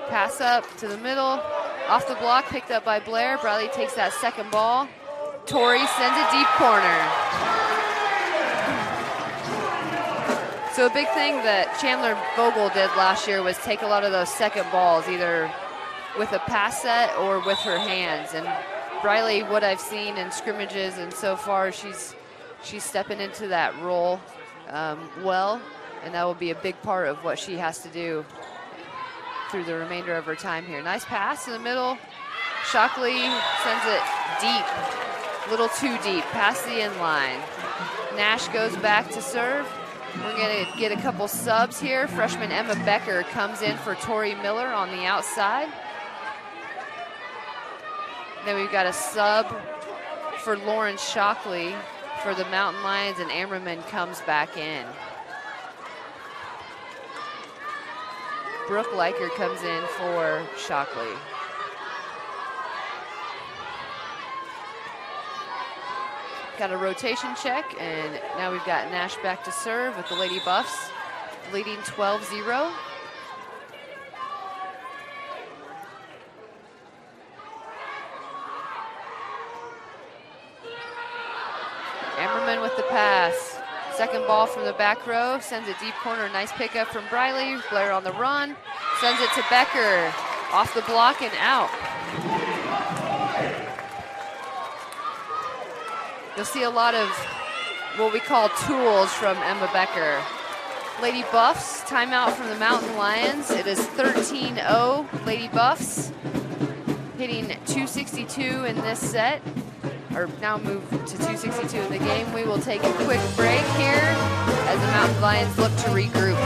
Pass up to the middle, off the block, picked up by Blair. Bradley takes that second ball. Tori sends it deep corner. So a big thing that Chandler Vogel did last year was take a lot of those second balls, either with a pass set or with her hands. And Briley, what I've seen in scrimmages and so far, she's stepping into that role well, and that will be a big part of what she has to do through the remainder of her time here. Nice pass in the middle. Shockley sends it deep, a little too deep, past the end line. Nash goes back to serve. We're gonna get a couple subs here. Freshman Emma Becker comes in for Tori Miller on the outside. Then we've got a sub for Lauren Shockley for the Mountain Lions, and Ammerman comes back in. Brooke Leiker comes in for Shockley. Got a rotation check, and now we've got Nash back to serve with the Lady Buffs leading 12-0. Ammerman with the pass. Second ball from the back row, sends it deep corner. Nice pickup from Briley. Blair on the run, sends it to Becker. Off the block and out. You'll see a lot of what we call tools from Emma Becker. Lady Buffs, timeout from the Mountain Lions. It is 13-0 Lady Buffs, hitting 262 in this set, or now move to 262 in the game. We will take a quick break here as the Mountain Lions look to regroup.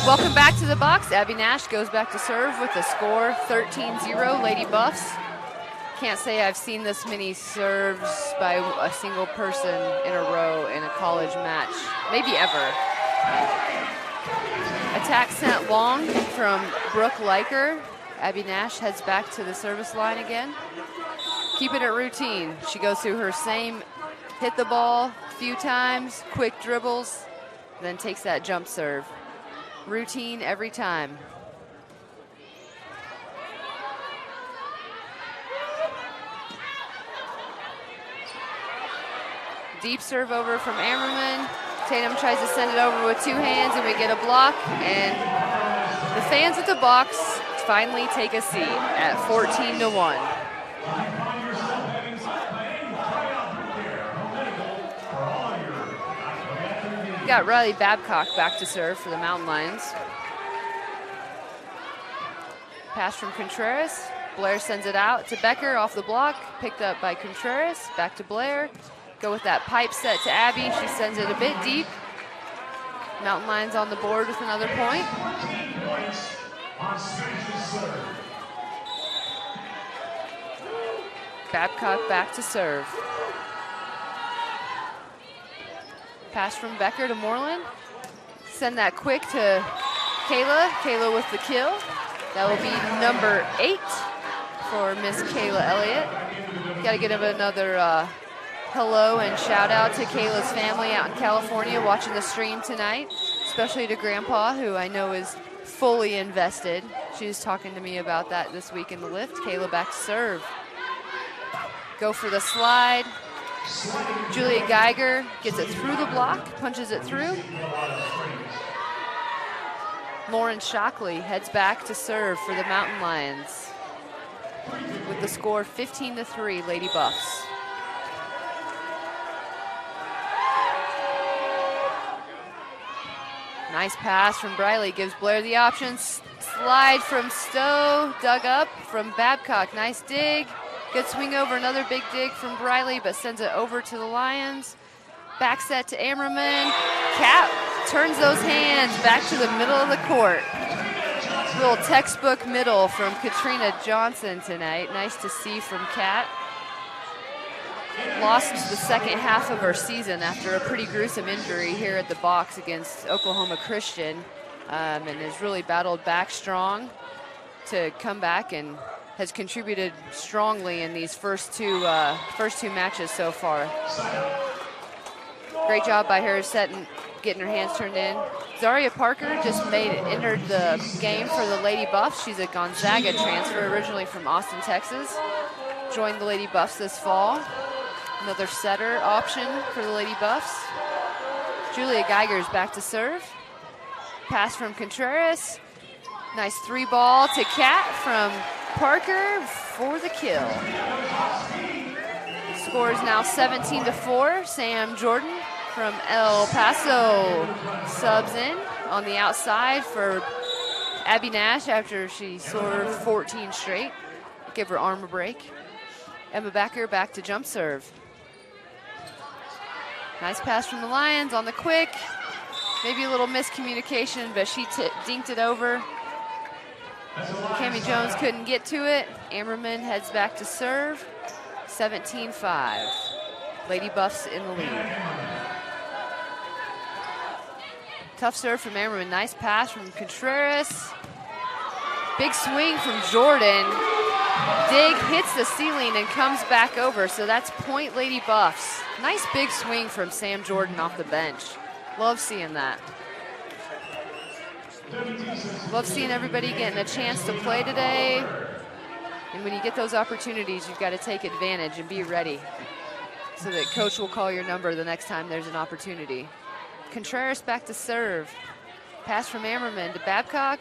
Welcome back to the box. Abby Nash goes back to serve with the score 13-0 Lady Buffs. Can't say I've seen this many serves by a single person in a row in a college match, maybe ever. Attack sent long from Brooke Leiker. Abby Nash heads back to the service line again. Keeping it routine. She goes through her same hit the ball a few times, quick dribbles, then takes that jump serve. Routine every time. Deep serve over from Ammerman. Tatum tries to send it over with 2 hands, and we get a block. And the fans at the box finally take a seat at 14-1. Got Riley Babcock back to serve for the Mountain Lions. Pass from Contreras. Blair sends it out to Becker off the block, picked up by Contreras. Back to Blair. Go with that pipe set to Abby. She sends it a bit deep. Mountain Lions on the board with another point. Babcock back to serve. Pass from Becker to Moreland. Send that quick to Kayla. Kayla with the kill. That will be number 8 for Miss Kayla Elliott. Got to give another hello and shout out to Kayla's family out in California watching the stream tonight, especially to Grandpa, who I know is fully invested. She was talking to me about that this week in the lift. Kayla back to serve. Go for the slide. Julia Geiger gets it through the block, punches it through. Lauren Shockley heads back to serve for the Mountain Lions with the score 15-3, Lady Buffs. Nice pass from Briley, gives Blair the option. Slide from Stowe, dug up from Babcock. Nice dig. Good swing over, another big dig from Briley, but sends it over to the Lions. Back set to Ammerman. Cap turns those hands back to the middle of the court. A little textbook middle from Katrina Johnson tonight. Nice to see from Kat. Lost the second half of her season after a pretty gruesome injury here at the box against Oklahoma Christian, and has really battled back strong to come back and has contributed strongly in these first two matches so far. Great job by her getting her hands turned in. Zaria Parker just entered the game for the Lady Buffs. She's a Gonzaga transfer, originally from Austin, Texas. Joined the Lady Buffs this fall. Another setter option for the Lady Buffs. Julia Geiger's back to serve. Pass from Contreras. Nice 3-ball to Kat from Parker for the kill. Score is now 17-4. Sam Jordan from El Paso subs in on the outside for Abby Nash after she served 14 straight. Give her arm a break. Emma Becker back to jump serve. Nice pass from the Lions on the quick. Maybe a little miscommunication, but she dinked it over. Cami Jones couldn't get to it. Ammerman heads back to serve. 17-5. Lady Buffs in the lead. Tough serve from Ammerman. Nice pass from Contreras. Big swing from Jordan. Dig hits the ceiling and comes back over, so that's point Lady Buffs. Nice big swing from Sam Jordan off the bench. Love seeing that. Love seeing everybody getting a chance to play today. And when you get those opportunities, you've got to take advantage and be ready so that coach will call your number the next time there's an opportunity. Contreras back to serve. Pass from Ammerman to Babcock.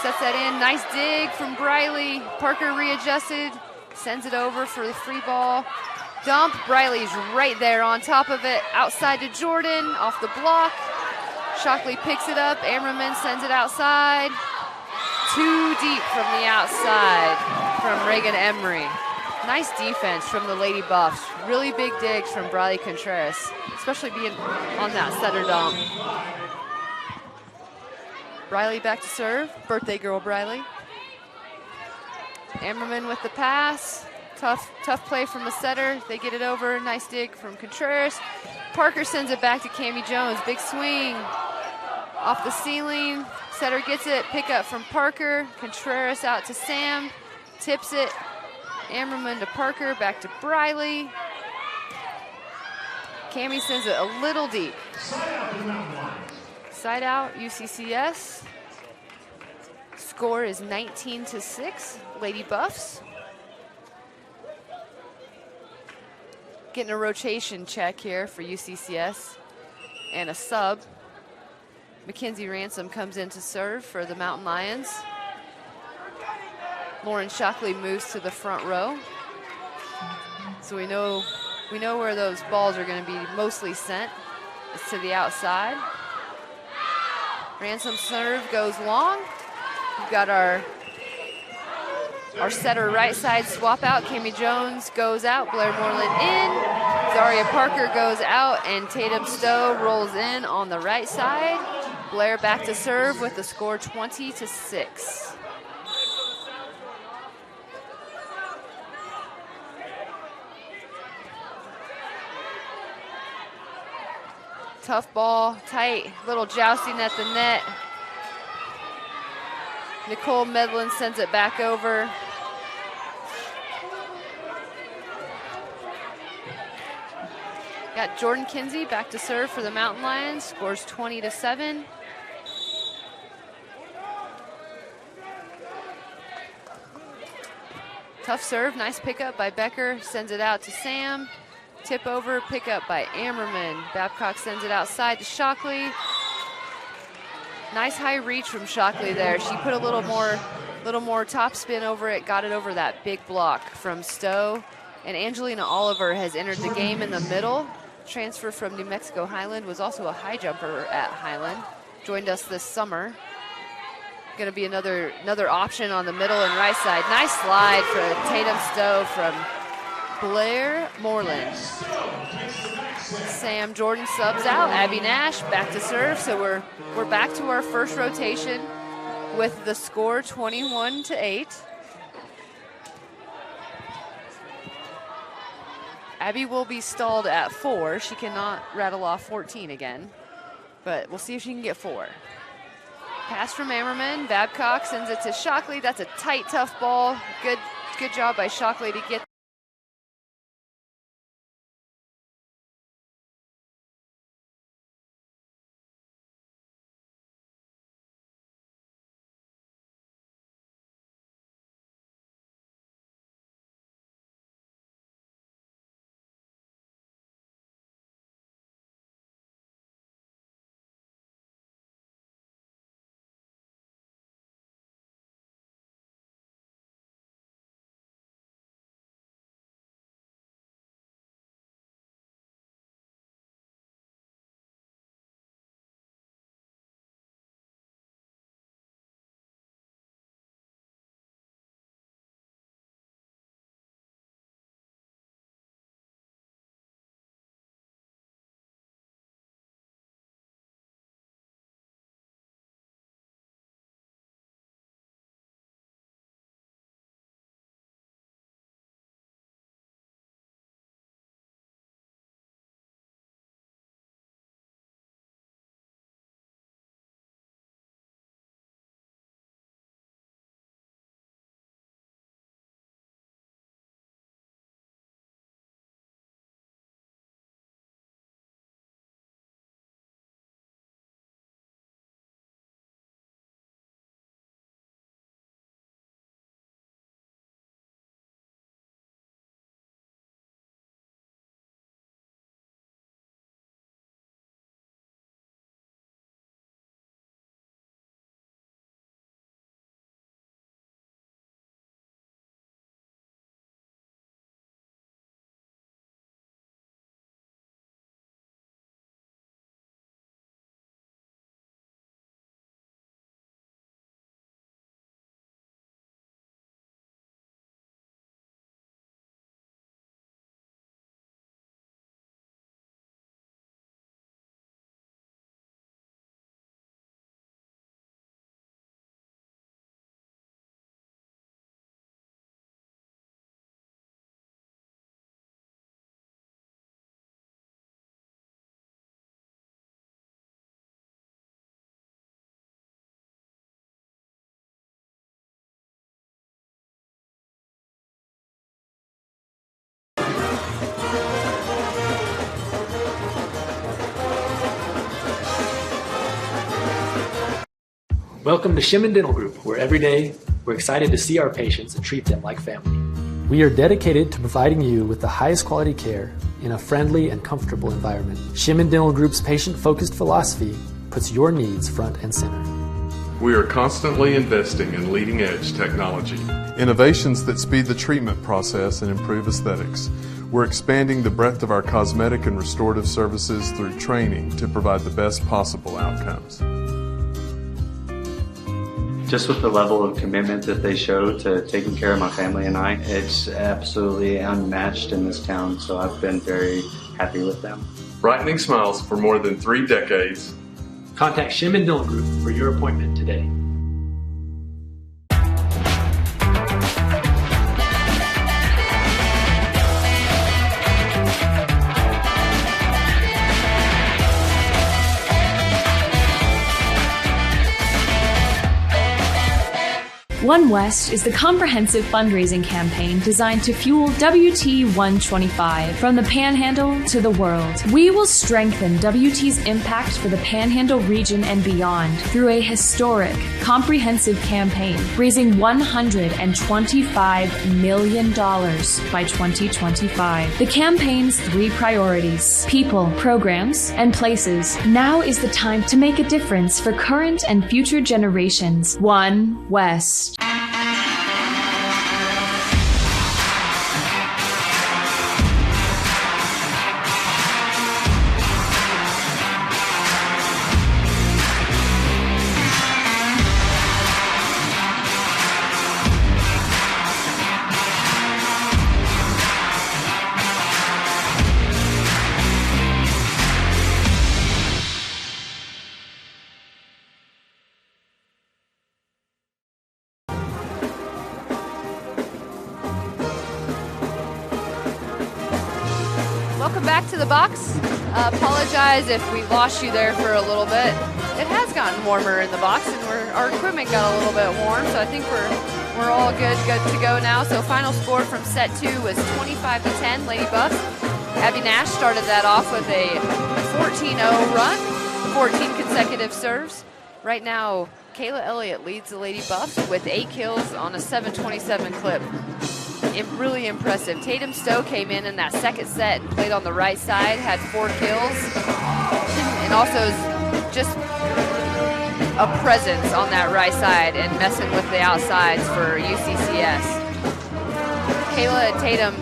Sets that in. Nice dig from Briley. Parker readjusted. Sends it over for the free ball. Dump. Briley's right there on top of it. Outside to Jordan. Off the block. Shockley picks it up. Ammerman sends it outside. Too deep from the outside from Reagan Emery. Nice defense from the Lady Buffs. Really big digs from Briley Contreras, especially being on that setter dump. Briley back to serve. Birthday girl Briley. Ammerman with the pass. Tough play from the setter. They get it over. Nice dig from Contreras. Parker sends it back to Cami Jones. Big swing off the ceiling. Setter gets it. Pick up from Parker. Contreras out to Sam. Tips it. Ammerman to Parker. Back to Briley. Cami sends it a little deep. Side out, UCCS. Score is 19-6, Lady Buffs. getting a rotation check here for UCCS and a sub. Mackenzie Ransom comes in to serve for the Mountain Lions. Lauren Shockley moves to the front row. So we know where those balls are going to be mostly sent. It's to the outside. Ransom's serve goes long. We've got our setter right side swap out. Cami Jones goes out, Blair Moreland in. Zaria Parker goes out, and Tatum Stowe rolls in on the right side. Blair back to serve with the score 20-6. Tough ball, tight, little jousting at the net. Nicole Medlin sends it back over. Got Jordan Kinsey back to serve for the Mountain Lions, scores 20-7. Tough serve, nice pickup by Becker, sends it out to Sam. Tip over, pickup by Ammerman. Babcock sends it outside to Shockley. Nice high reach from Shockley there. She put a little more top spin over it, got it over that big block from Stowe. And Angelina Oliver has entered the game in the middle. Transfer from New Mexico Highland, was also a high jumper at Highland. Joined us this summer. Going to be another option on the middle and right side. Nice slide for Tatum Stowe from Blair Moreland. Sam Jordan subs out. Abby Nash back to serve. So we're back to our first rotation with the score 21-8. Abby will be stalled at 4. She cannot rattle off 14 again, but we'll see if she can get 4. Pass from Ammerman. Babcock sends it to Shockley. That's a tight, tough ball. Good job by Shockley to get. Welcome to Shimon Dental Group, where every day we're excited to see our patients and treat them like family. We are dedicated to providing you with the highest quality care in a friendly and comfortable environment. Shimon Dental Group's patient-focused philosophy puts your needs front and center. We are constantly investing in leading-edge technology. Innovations that speed the treatment process and improve aesthetics. We're expanding the breadth of our cosmetic and restorative services through training to provide the best possible outcomes. Just with the level of commitment that they show to taking care of my family and I, it's absolutely unmatched in this town, so I've been very happy with them. Brightening smiles for more than 3 decades. Contact Shimon Dental Group for your appointment today. One West is the comprehensive fundraising campaign designed to fuel WT 125 from the Panhandle to the world. We will strengthen WT's impact for the Panhandle region and beyond through a historic, comprehensive campaign, raising $125 million by 2025. The campaign's 3 priorities: people, programs, and places. Now is the time to make a difference for current and future generations. One West. Welcome back to the box. Apologize if we lost you there for a little bit. It has gotten warmer in the box, and our equipment got a little bit warm, so I think we're all good to go now. So final score from set 2 was 25-10, Lady Buffs. Abby Nash started that off with a 14-0 run, 14 consecutive serves. Right now, Kayla Elliott leads the Lady Buffs with 8 kills on a 727 clip. Really impressive. Tatum Stowe came in that second set and played on the right side, had 4 kills, and also is just a presence on that right side and messing with the outsides for UCCS. Kayla and Tatum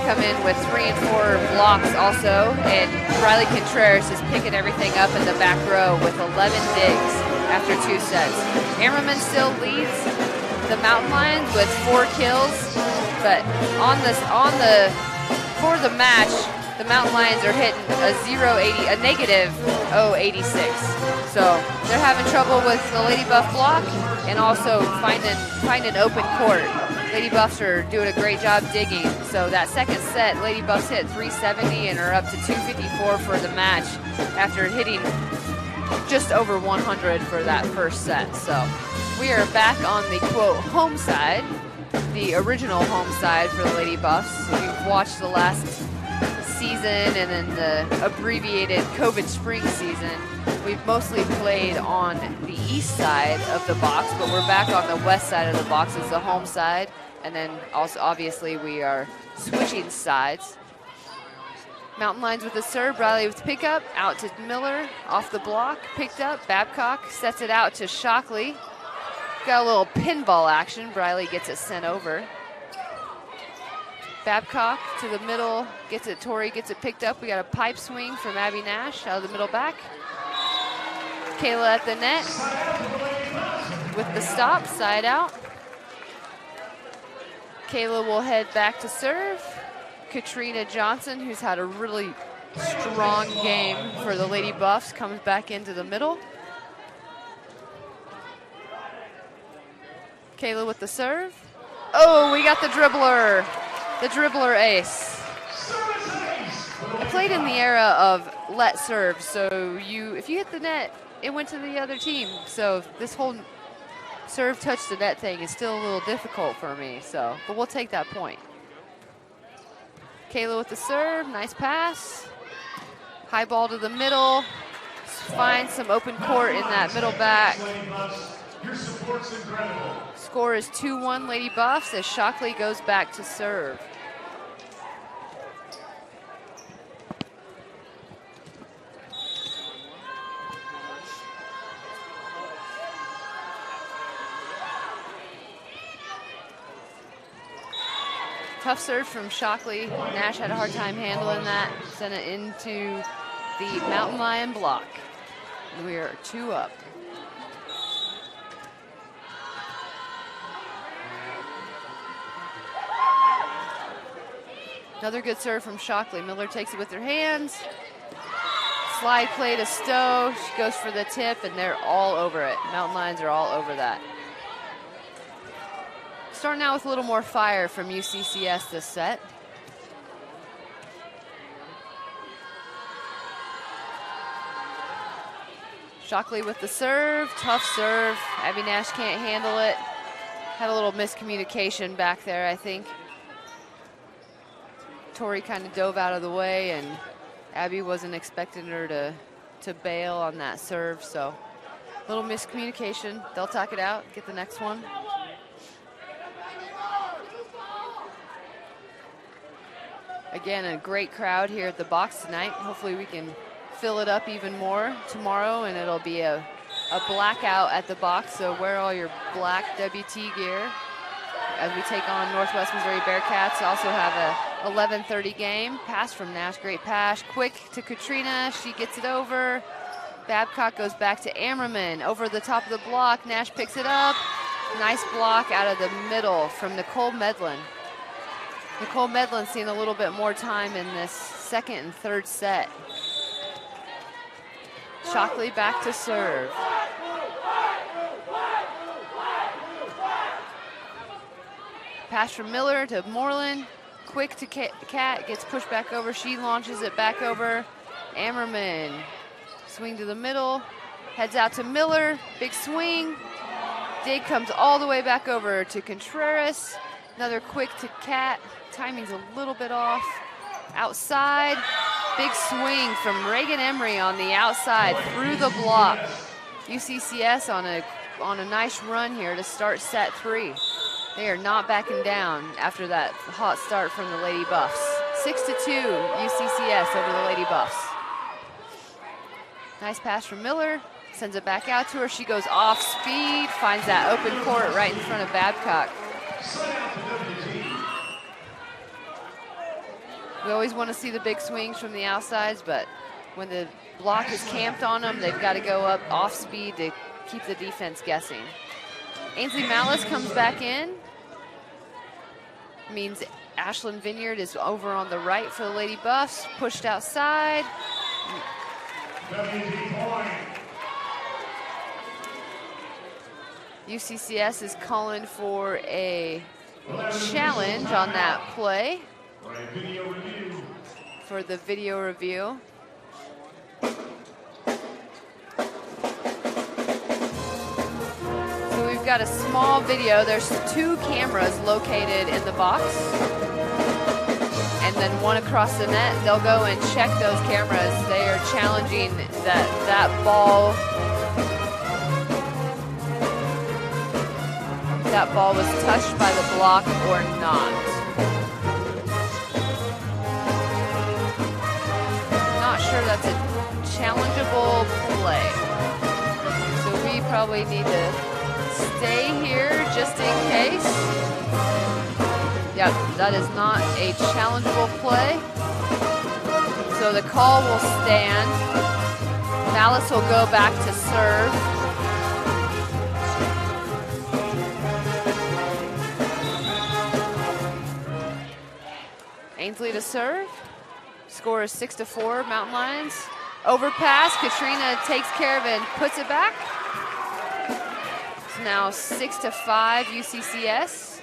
come in with 3 and 4 blocks also, and Riley Contreras is picking everything up in the back row with 11 digs after 2 sets. Ammerman still leads the Mountain Lions with 4 kills, but for the match, the Mountain Lions are hitting a negative 0.86. So they're having trouble with the Lady Buff block and also finding open court. Lady Buffs are doing a great job digging. So that second set, Lady Buffs hit 370 and are up to 254 for the match after hitting just over 100 for that first set. So we are back on the quote home side, the original home side for the Lady Buffs. We've watched the last season and then the abbreviated COVID spring season. We've mostly played on the east side of the box, but we're back on the west side of the box as the home side. And then also obviously we are switching sides. Mountain Lions with the serve, Riley with pickup, out to Miller, off the block, picked up, Babcock sets it out to Shockley. Got a little pinball action, Riley gets it sent over. Babcock to the middle, gets it, Tori gets it picked up. We got a pipe swing from Abby Nash out of the middle back. Kayla at the net with the stop, side out. Kayla will head back to serve. Katrina Johnson, who's had a really strong game for the Lady Buffs, comes back into the middle. Kayla with the serve. Oh, we got the dribbler ace. I played in the era of let serve, so if you hit the net, it went to the other team. So this whole serve touch the net thing is still a little difficult for me, but we'll take that point. Kayla with the serve, nice pass. High ball to the middle. Finds some open court in that middle back. Your support's incredible. Score is 2-1 Lady Buffs as Shockley goes back to serve. Tough serve from Shockley. Nash had a hard time handling that. Sent it into the Mountain Lion block. We are 2 up. Another good serve from Shockley. Miller takes it with her hands. Slide play to Stowe. She goes for the tip, and they're all over it. Mountain Lions are all over that. Starting out with a little more fire from UCCS this set. Shockley with the serve. Tough serve. Abby Nash can't handle it. Had a little miscommunication back there, I think. Tori kind of dove out of the way, and Abby wasn't expecting her to bail on that serve, so a little miscommunication. They'll talk it out, get the next one. Again, a great crowd here at the box tonight. Hopefully we can fill it up even more tomorrow, and it'll be a blackout at the box, so wear all your black WT gear as we take on Northwest Missouri Bearcats. Also have a 11:30 game. Pass from Nash, great pass. Quick to Katrina, she gets it over. Babcock goes back to Ammerman, over the top of the block. Nash picks it up. Nice block out of the middle from Nicole Medlin. Nicole Medlin's seen a little bit more time in this second and third set. Shockley back to serve. Pass from Miller to Moreland. Quick to Kat, gets pushed back over. She launches it back over. Ammerman, swing to the middle. Heads out to Miller, big swing. Dig comes all the way back over to Contreras. Another quick to Kat. Timing's a little bit off. Outside, big swing from Reagan Emery on the outside through the block. UCCS on a nice run here to start set 3. They are not backing down after that hot start from the Lady Buffs. 6-2 UCCS over the Lady Buffs. Nice pass from Miller. Sends it back out to her. She goes off speed, finds that open court right in front of Babcock. We always want to see the big swings from the outsides, but when the block is camped on them, they've got to go up off speed to keep the defense guessing. Ainsley Malice comes back in. Means Ashlyn Vineyard is over on the right for the Lady Buffs. Pushed outside. UCCS is calling for a challenge on that play for the video review. So we've got a small video. There's 2 cameras located in the box, and then one across the net. They'll go and check those cameras. They are challenging that ball. That ball was touched by the block or not. Not sure that's a challengeable play. So we probably need to stay here just in case. Yep, that is not a challengeable play. So the call will stand. Malice will go back to serve. Ainsley to serve. Score is 6-4, Mountain Lions. Overpass, Katrina takes care of it and puts it back. It's now 6-5, UCCS.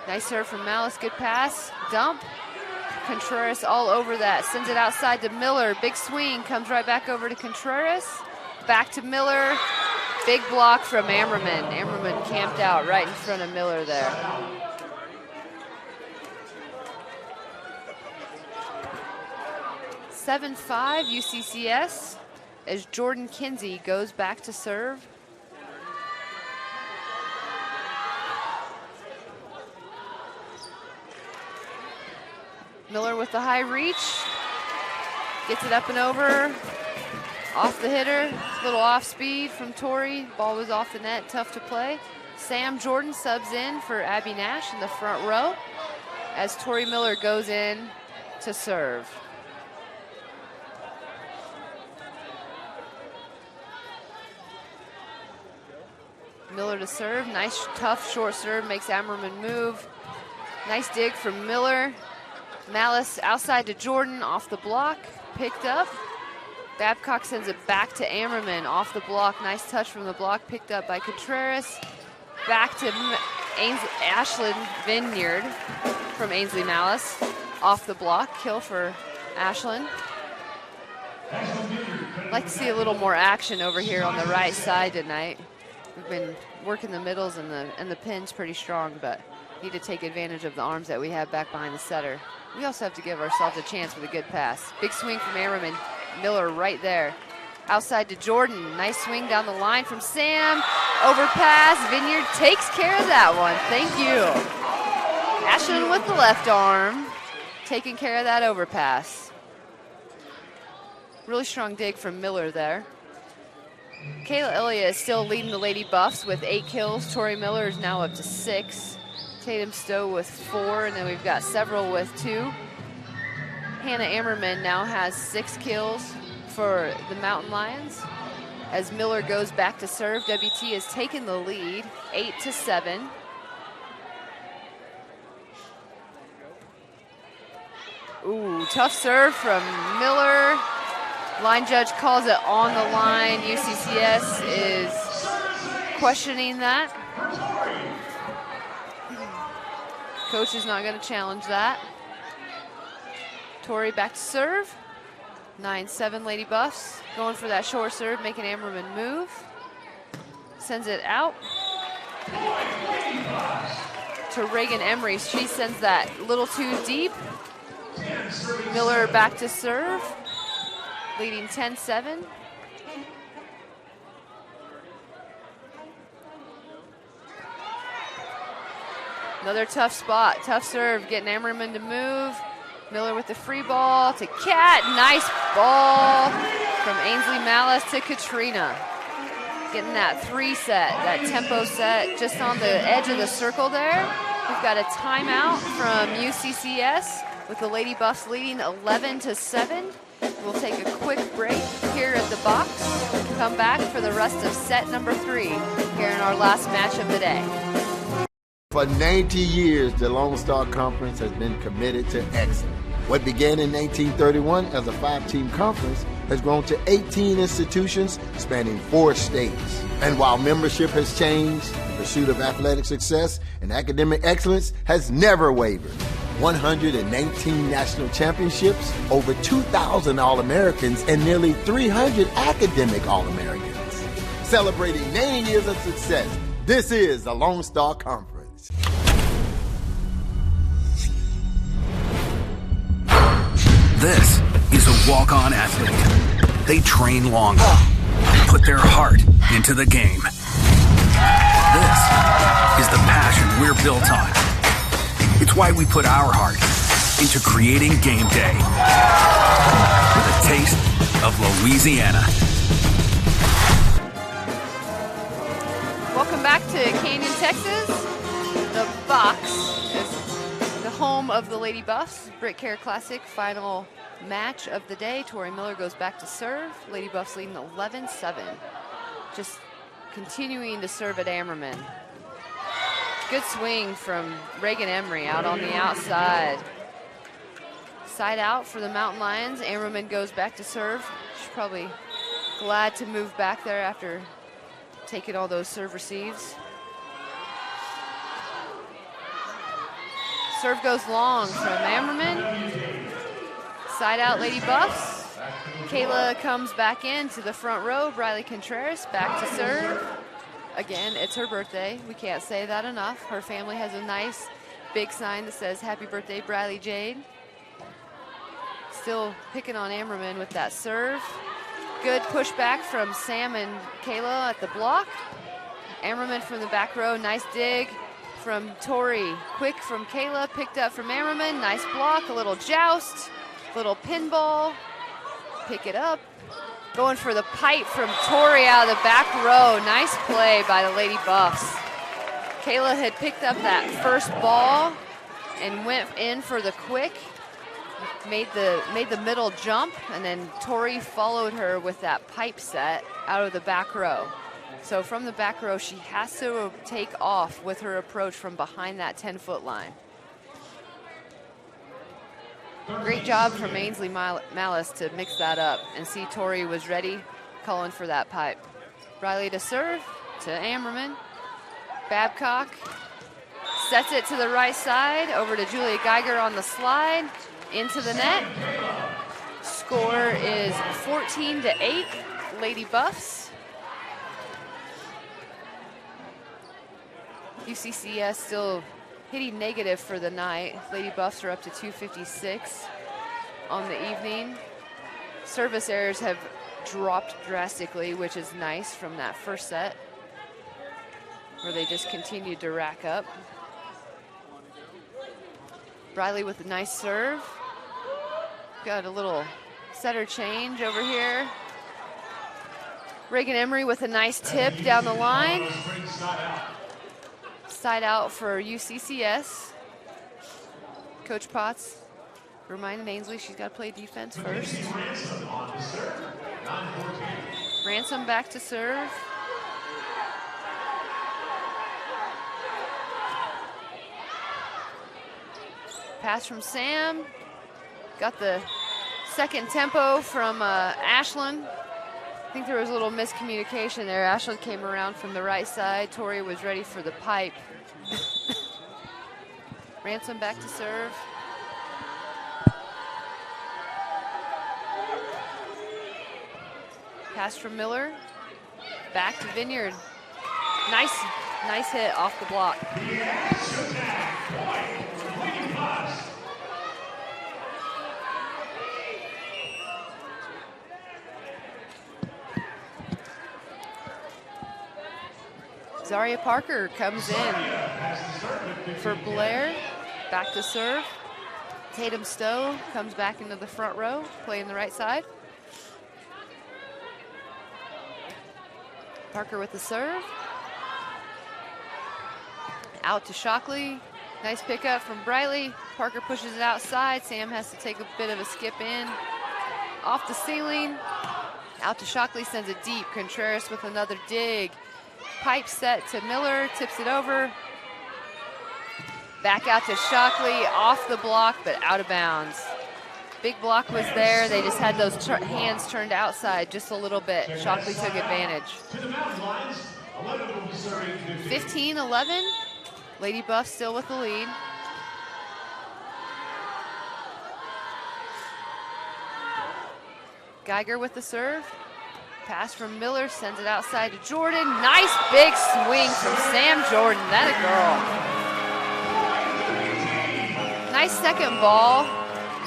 Nice serve from Malice, good pass, dump. Contreras all over that, sends it outside to Miller. Big swing, comes right back over to Contreras. Back to Miller. Big block from Ammerman. Ammerman camped out right in front of Miller there. (7-5) UCCS as Jordan Kinsey goes back to serve. Miller with the high reach. Gets it up and over. Off the hitter. Little off speed from Tori. Ball was off the net. Tough to play. Sam Jordan subs in for Abby Nash in the front row as Tori Miller goes in to serve. Miller to serve. Nice, tough, short serve. Makes Ammerman move. Nice dig from Miller. Malice outside to Jordan. Off the block. Picked up. Babcock sends it back to Ammerman. Off the block. Nice touch from the block. Picked up by Contreras. Back to Ashlyn Vineyard from Ainsley Malice. Off the block. Kill for Ashlyn. I'd like to see a little more action over here on the right side tonight. We've been working the middles and the pins pretty strong, but need to take advantage of the arms that we have back behind the setter. We also have to give ourselves a chance with a good pass. Big swing from Ammerman. Miller right there. Outside to Jordan. Nice swing down the line from Sam. Overpass. Vineyard takes care of that one. Thank you. Ashlyn with the left arm. Taking care of that overpass. Really strong dig from Miller there. Kayla Elliott is still leading the Lady Buffs with 8 kills. Tori Miller is now up to 6. Tatum Stowe with 4, and then we've got several with 2. Hannah Ammerman now has 6 kills for the Mountain Lions. As Miller goes back to serve, WT has taken the lead, 8-7. Ooh, tough serve from Miller. Line judge calls it on the line. UCCS is questioning that. Coach is not going to challenge that. Tori back to serve. 9-7 Lady Buffs. Going for that short serve, making Ammerman move. Sends it out to Reagan Emery. She sends that a little too deep. Miller back to serve. Leading 10-7. Another tough spot, tough serve, getting Ammerman to move. Miller with the free ball to Kat. Nice ball from Ainsley Malice to Katrina. Getting that 3 set, that tempo set, just on the edge of the circle there. We've got a timeout from UCCS with the Lady Buffs leading 11-7. We'll take a quick break here at the box. Come back for the rest of set number 3 here in our last match of the day. For 90 years, the Lone Star Conference has been committed to excellence. What began in 1931 as a 5-team conference has grown to 18 institutions spanning 4 states. And while membership has changed, the pursuit of athletic success and academic excellence has never wavered. 119 national championships, over 2,000 All-Americans, and nearly 300 academic All-Americans. Celebrating 90 years of success, this is the Lone Star Conference. This is a walk-on athlete. They train longer, put their heart into the game. This is the passion we're built on. It's why we put our heart into creating game day with a taste of Louisiana. Welcome back to Canyon, Texas. The box is the home of the Lady Buffs. BritKare Classic final match of the day. Tori Miller goes back to serve. Lady Buffs leading 11-7. Just continuing to serve at Ammerman. Good swing from Reagan Emery out on the outside. Side out for the Mountain Lions. Ammerman goes back to serve. She's probably glad to move back there after taking all those serve receives. Serve goes long from Ammerman. Side out Lady Buffs. Kayla comes back in to the front row. Briley Contreras back to serve. Again, it's her birthday. We can't say that enough. Her family has a nice big sign that says, "Happy birthday, Briley Jade." Still picking on Ammerman with that serve. Good pushback from Sam and Kayla at the block. Ammerman from the back row, nice dig from Tori. Quick from Kayla, picked up from Ammerman. Nice block, a little joust, little pinball. pick it up. Going for the pipe from Tori out of the back row. Nice play by the Lady Buffs. Kayla had picked up that first ball and went in for the quick. Made the middle jump, and then Tori followed her with that pipe set out of the back row. So from the back row, she has to take off with her approach from behind that 10-foot line. Great job from Ainsley Malice to mix that up, and see Tori was ready, calling for that pipe. Briley to serve to Ammerman. Babcock sets it to the right side, over to Julia Geiger on the slide, into the net. Score is 14-8, Lady Buffs. UCCS still hitting negative for the night. Lady Buffs are up to 256 on the evening. Service errors have dropped drastically, which is nice from that first set, where they just continued to rack up. Briley with a nice serve. Got a little setter change over here. Reagan Emery with a nice tip down the line. Side out for UCCS. Coach Potts reminding Ainsley she's got to play defense first. Ransom back to serve. Pass from Sam. Got the second tempo from Ashland. I think there was a little miscommunication there. Ashland came around from the right side. Tori was ready for the pipe. Ransom back to serve. Pass from Miller. Back to Vineyard. Nice hit off the block. Zaria Parker comes in for Blair. Back to serve. Tatum Stowe comes back into the front row, playing the right side. Parker with the serve. Out to Shockley. Nice pickup from Briley. Parker pushes it outside. Sam has to take a bit of a skip in. Off the ceiling. Out to Shockley, sends it deep. Contreras with another dig. Pipe set to Miller, tips it over. Back out to Shockley, off the block, but out of bounds. Big block was there. They just had those hands turned outside just a little bit. Shockley took advantage. 15-11. Lady Buff still with the lead. Geiger with the serve. Pass from Miller, sends it outside to Jordan. Nice big swing from Sam Jordan. That a girl. Nice second ball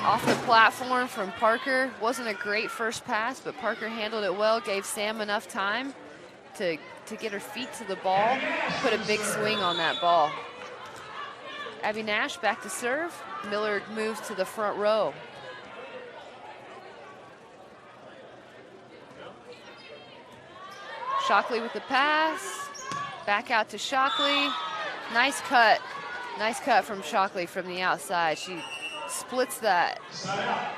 off the platform from Parker. Wasn't a great first pass, but Parker handled it well, gave Sam enough time to get her feet to the ball, put a big swing on that ball. Abby Nash back to serve. Miller moves to the front row. Shockley with the pass. Back out to Shockley. Nice cut. Nice cut from Shockley from the outside. She splits that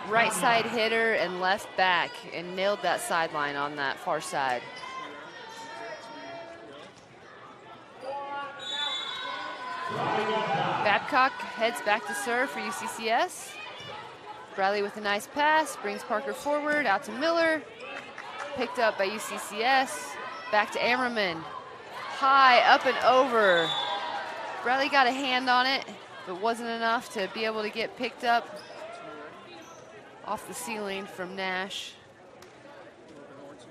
right side hitter and left back and nailed that sideline on that far side. Babcock heads back to serve for UCCS. Bradley with a nice pass, brings Parker forward, out to Miller. Picked up by UCCS. Back to Ammerman. High, up and over. Bradley got a hand on it, but wasn't enough to be able to get picked up off the ceiling from Nash.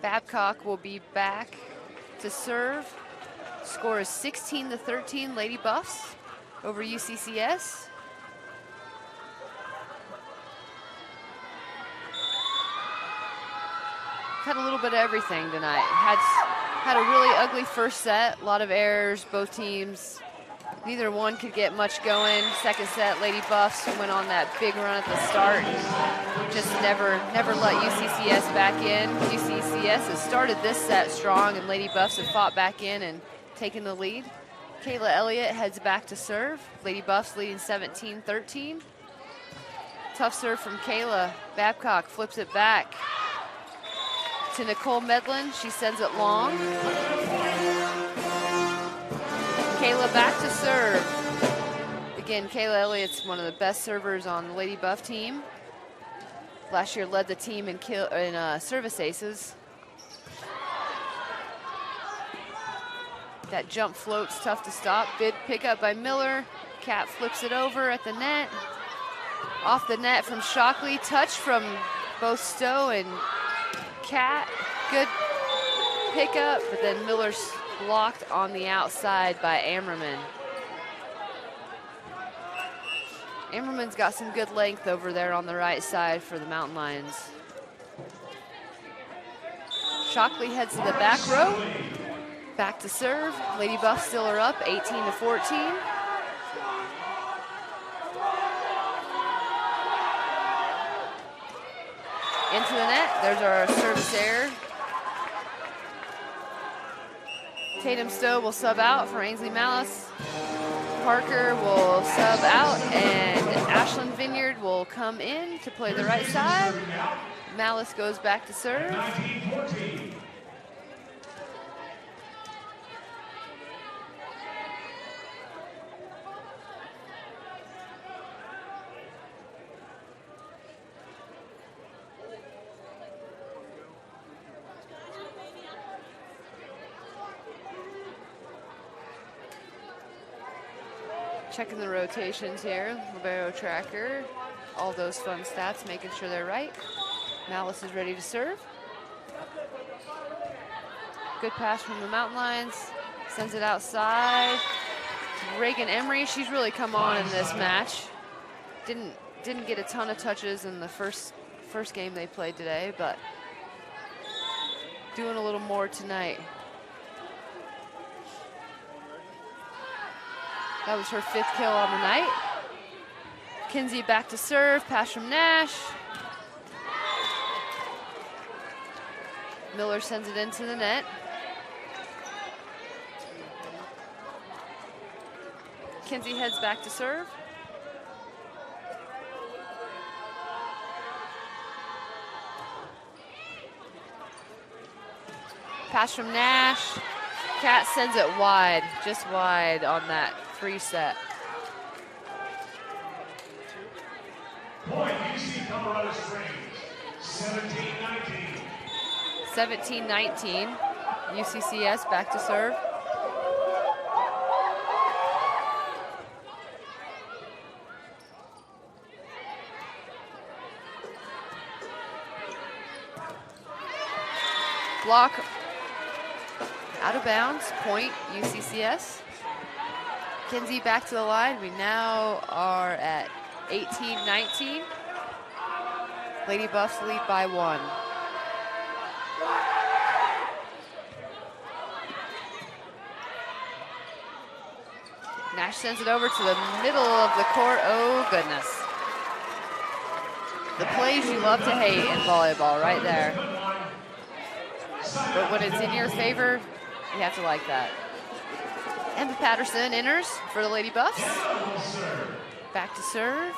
Babcock will be back to serve. Score is 16-13, Lady Buffs over UCCS. Had a little bit of everything tonight. Had a really ugly first set, a lot of errors, both teams Neither one could get much going. Second set, Lady Buffs went on that big run at the start. Just never let UCCS back in. UCCS has started this set strong, and Lady Buffs have fought back in and taken the lead. Kayla Elliott heads back to serve. Lady Buffs leading 17-13. Tough serve from Kayla. Babcock flips it back to Nicole Medlin. She sends it long. Kayla back to serve. Again, Kayla Elliott's one of the best servers on the Lady Buff team. Last year led the team in service aces. That jump float's tough to stop. Bid pick up by Miller. Kat flips it over at the net. Off the net from Shockley. Touch from both Stowe and Kat. Good pickup, but then Miller's blocked on the outside by Ammerman. Ammerman's got some good length over there on the right side for the Mountain Lions. Shockley heads to the back row. Back to serve. Lady Buff still are up 18-14. Into the net. There's our service error. Tatum Stowe will sub out for Ainsley Malice. Parker will sub out, and Ashlyn Vineyard will come in to play the right side. Malice goes back to serve. Checking the rotations here, libero tracker, all those fun stats, making sure they're right. Malice is ready to serve. Good pass from the Mountain Lions, sends it outside. Reagan Emery, she's really come on in this match. Didn't get a ton of touches in the first game they played today, but doing a little more tonight. That was her 5th kill on the night. Kinsey back to serve, pass from Nash. Miller sends it into the net. Kinsey heads back to serve. Pass from Nash. Kat sends it wide, just wide on that free set. Point UC Colorado Springs, 17-19. 17-19. UCCS back to serve. Block out of bounds, point UCCS. Kinsey back to the line. We now are at 18-19. Lady Buffs lead by 1. Nash sends it over to the middle of the court. Oh, goodness. The plays you love to hate in volleyball right there. But when it's in your favor, you have to like that. Emma Patterson enters for the Lady Buffs. Back to serve.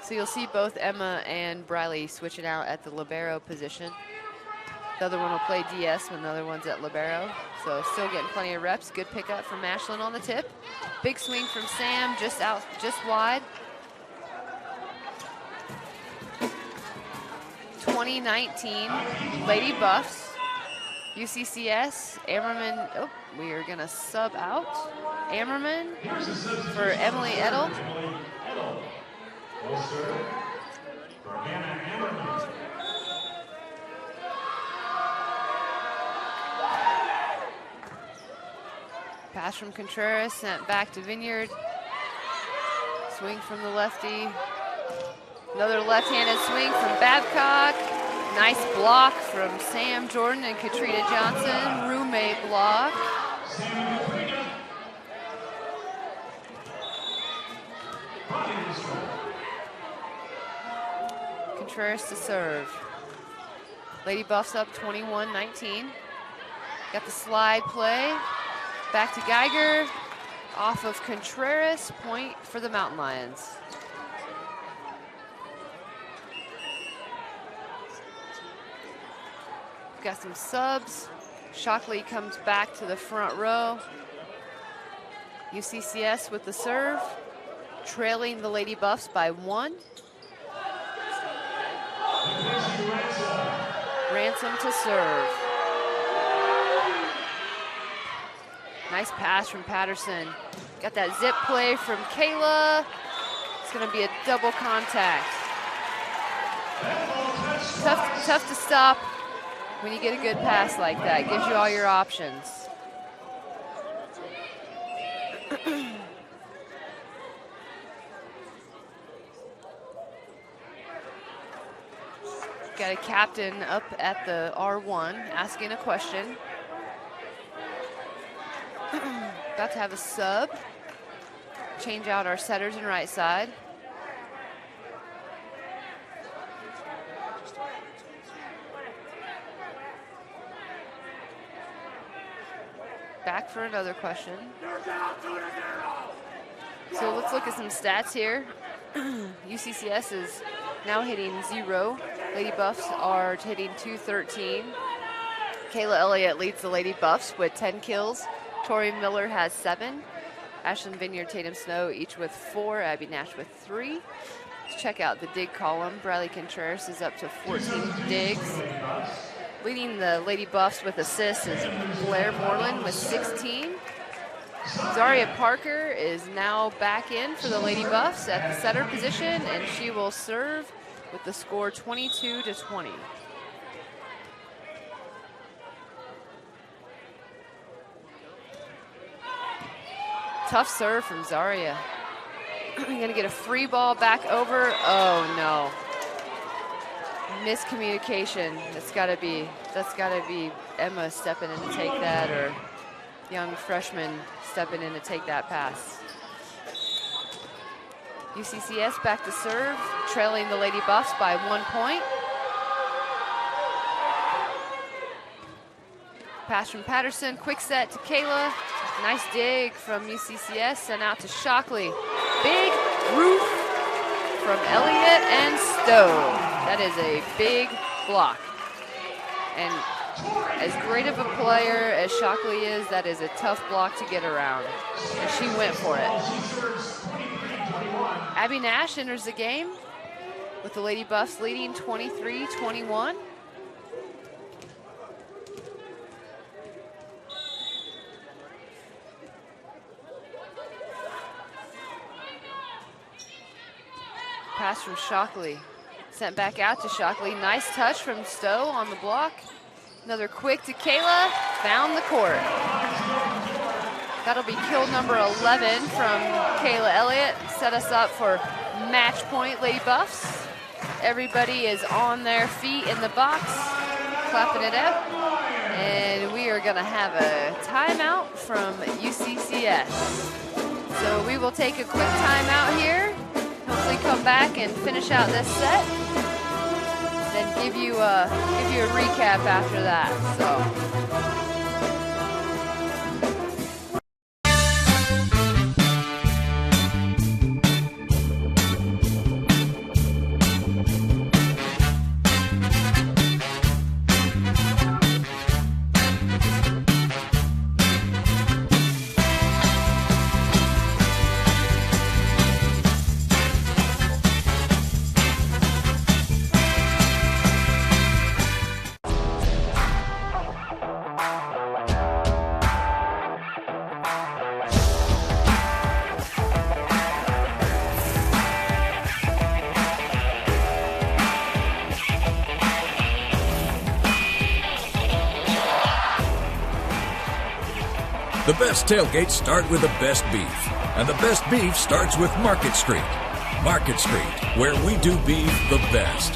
So you'll see both Emma and Briley switching out at the libero position. The other one will play DS when the other one's at libero. So still getting plenty of reps. Good pickup from Ashlyn on the tip. Big swing from Sam, just wide. 2019 Lady Buffs. UCCS, Ammerman, oh, we are gonna sub out. Ammerman for Emily Edel. Pass from Contreras, sent back to Vineyard. Swing from the lefty. Another left-handed swing from Babcock. Nice block from Sam Jordan and Katrina Johnson. Roommate block. Contreras to serve. Lady Buffs up 21-19. Got the slide play. Back to Geiger. Off of Contreras. Point for the Mountain Lions. Got some subs. Shockley comes back to the front row. UCCS with the serve. Trailing the Lady Buffs by 1. Ransom to serve. Nice pass from Patterson. Got that zip play from Kayla. It's going to be a double contact. Tough to stop when you get a good pass like that. Gives you all your options. Got a captain up at the R1 asking a question. About to have a sub. Change out our setters and right side. Back for another question. So let's look at some stats here. UCCS is now hitting 0. Lady Buffs are hitting 213. Kayla Elliott leads the Lady Buffs with 10 kills. Tori Miller has 7. Ashlyn Vineyard, Tatum Snow, each with 4. Abby Nash with 3. Let's check out the dig column. Bradley Contreras is up to 14 digs. Leading the Lady Buffs with assists is Blair Moreland with 16. Zaria Parker is now back in for the Lady Buffs at the setter position, and she will serve with the score 22-20. Tough serve from Zaria. Gonna get a free ball back over. Oh no. Miscommunication. That's gotta be Emma stepping in to take that, or young freshman stepping in to take that pass. UCCS back to serve, trailing the Lady Buffs by 1 point. Pass from Patterson, quick set to Kayla. Nice dig from UCCS, sent out to Shockley. Big roof from Elliott and Stowe. That is a big block. And as great of a player as Shockley is, that is a tough block to get around. And she went for it. Abby Nash enters the game with the Lady Buffs leading 23-21. Pass from Shockley. Sent back out to Shockley. Nice touch from Stowe on the block. Another quick to Kayla. Found the court. That'll be kill number 11 from Kayla Elliott. Set us up for match point, Lady Buffs. Everybody is on their feet in the box, clapping it up. And we are going to have a timeout from UCCS. So we will take a quick timeout here. Hopefully come back and finish out this set. Then give you a recap after that. So. The best tailgates start with the best beef, and the best beef starts with Market Street. Market Street, where we do beef the best.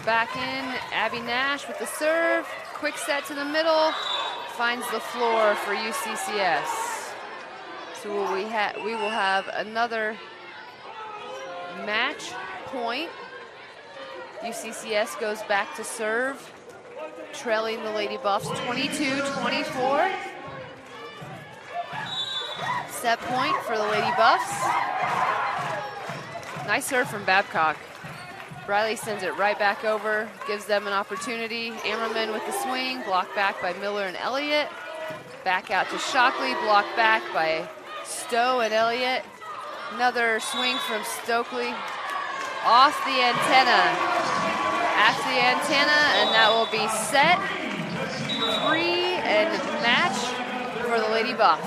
back in. Abby Nash with the serve. Quick set to the middle. Finds the floor for UCCS. So we will have another match point. UCCS goes back to serve, trailing the Lady Buffs 22-24. Set point for the Lady Buffs. Nice serve from Babcock. Briley sends it right back over, gives them an opportunity. Ammerman with the swing, blocked back by Miller and Elliott. Back out to Shockley, blocked back by Stowe and Elliott. Another swing from Stokely off the antenna. After the antenna, and that will be set, 3 and match for the Lady Buffs.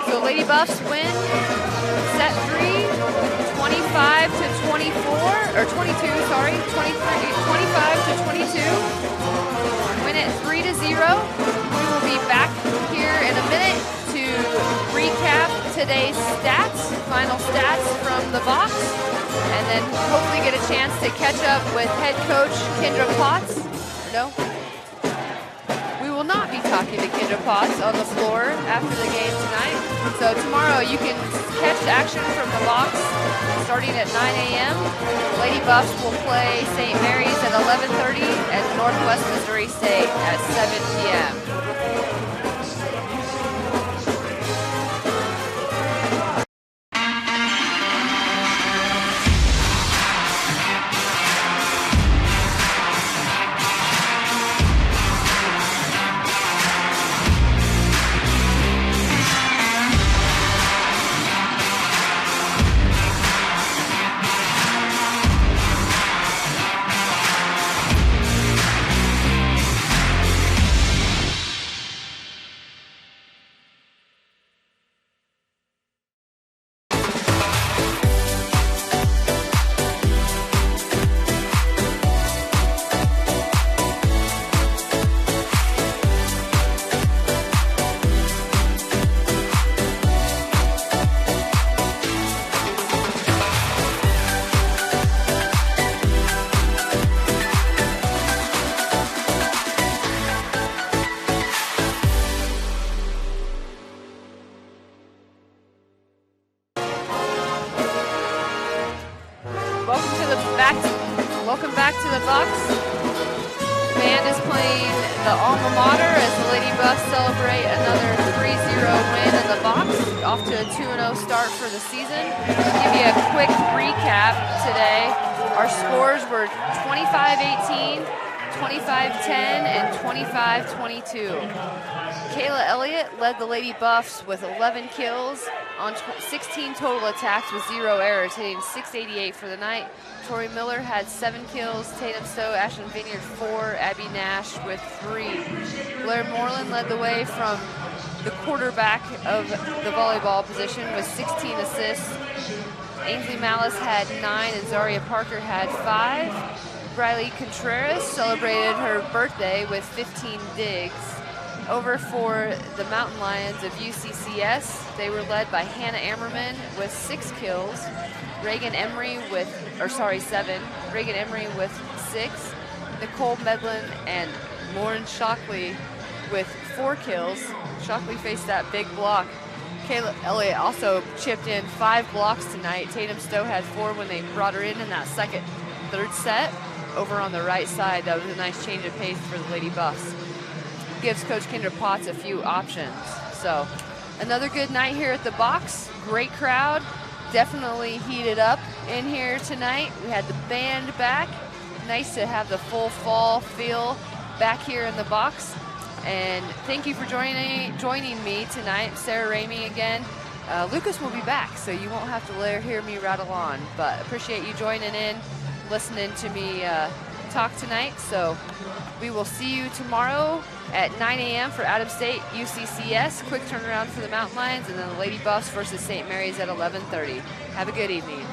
So Lady Buffs win set 3, 25-24, or 22, sorry, 25-22. Win it 3-0. We will be back here in a minute to recap today's stats, final stats from the box, and then hopefully get a chance to catch up with head coach Kendra Potts. No? We will not be talking to Kendra Potts on the floor after the game tonight. So tomorrow you can catch action from the box starting at 9 a.m. Lady Buffs will play St. Mary's at 11:30 and Northwest Missouri State at 7 p.m. Welcome back to the box. Band is playing the alma mater as the Lady Buffs celebrate another 3-0 win in the box, off to a 2-0 start for the season. I'll give you a quick recap today. Our scores were 25-18, 25-10, and 25-22. Kayla Elliott led the Lady Buffs with 11 kills on 16 total attacks with 0 errors, hitting .688 for the night. Tori Miller had 7 kills, Tatum Stowe, Ashland Vineyard 4, Abby Nash with 3. Blair Moreland led the way from the quarterback of the volleyball position with 16 assists. Ainsley Malice had 9 and Zaria Parker had 5. Briley Contreras celebrated her birthday with 15 digs. Over for the Mountain Lions of UCCS, they were led by Hannah Ammerman with 6 kills, Reagan Emery with, 7, Reagan Emery with 6, Nicole Medlin and Lauren Shockley with 4 kills. Shockley faced that big block. Kayla Elliott also chipped in 5 blocks tonight. Tatum Stowe had 4 when they brought her in that third set. Over on the right side, that was a nice change of pace for the Lady Buffs. Gives Coach Kendra Potts a few options. So another good night here at the box. Great crowd. Definitely heated up in here tonight. We had the band back. Nice to have the full fall feel back here in the box. And thank you for joining me tonight. Sarah Ramey again. Lucas will be back, so you won't have to hear me rattle on. But appreciate you joining in, listening to me talk tonight. So we will see you tomorrow at 9 a.m. for Adams State UCCS. Quick turnaround for the Mountain Lions, and then the Lady Buffs versus St. Mary's at 11:30. Have a good evening.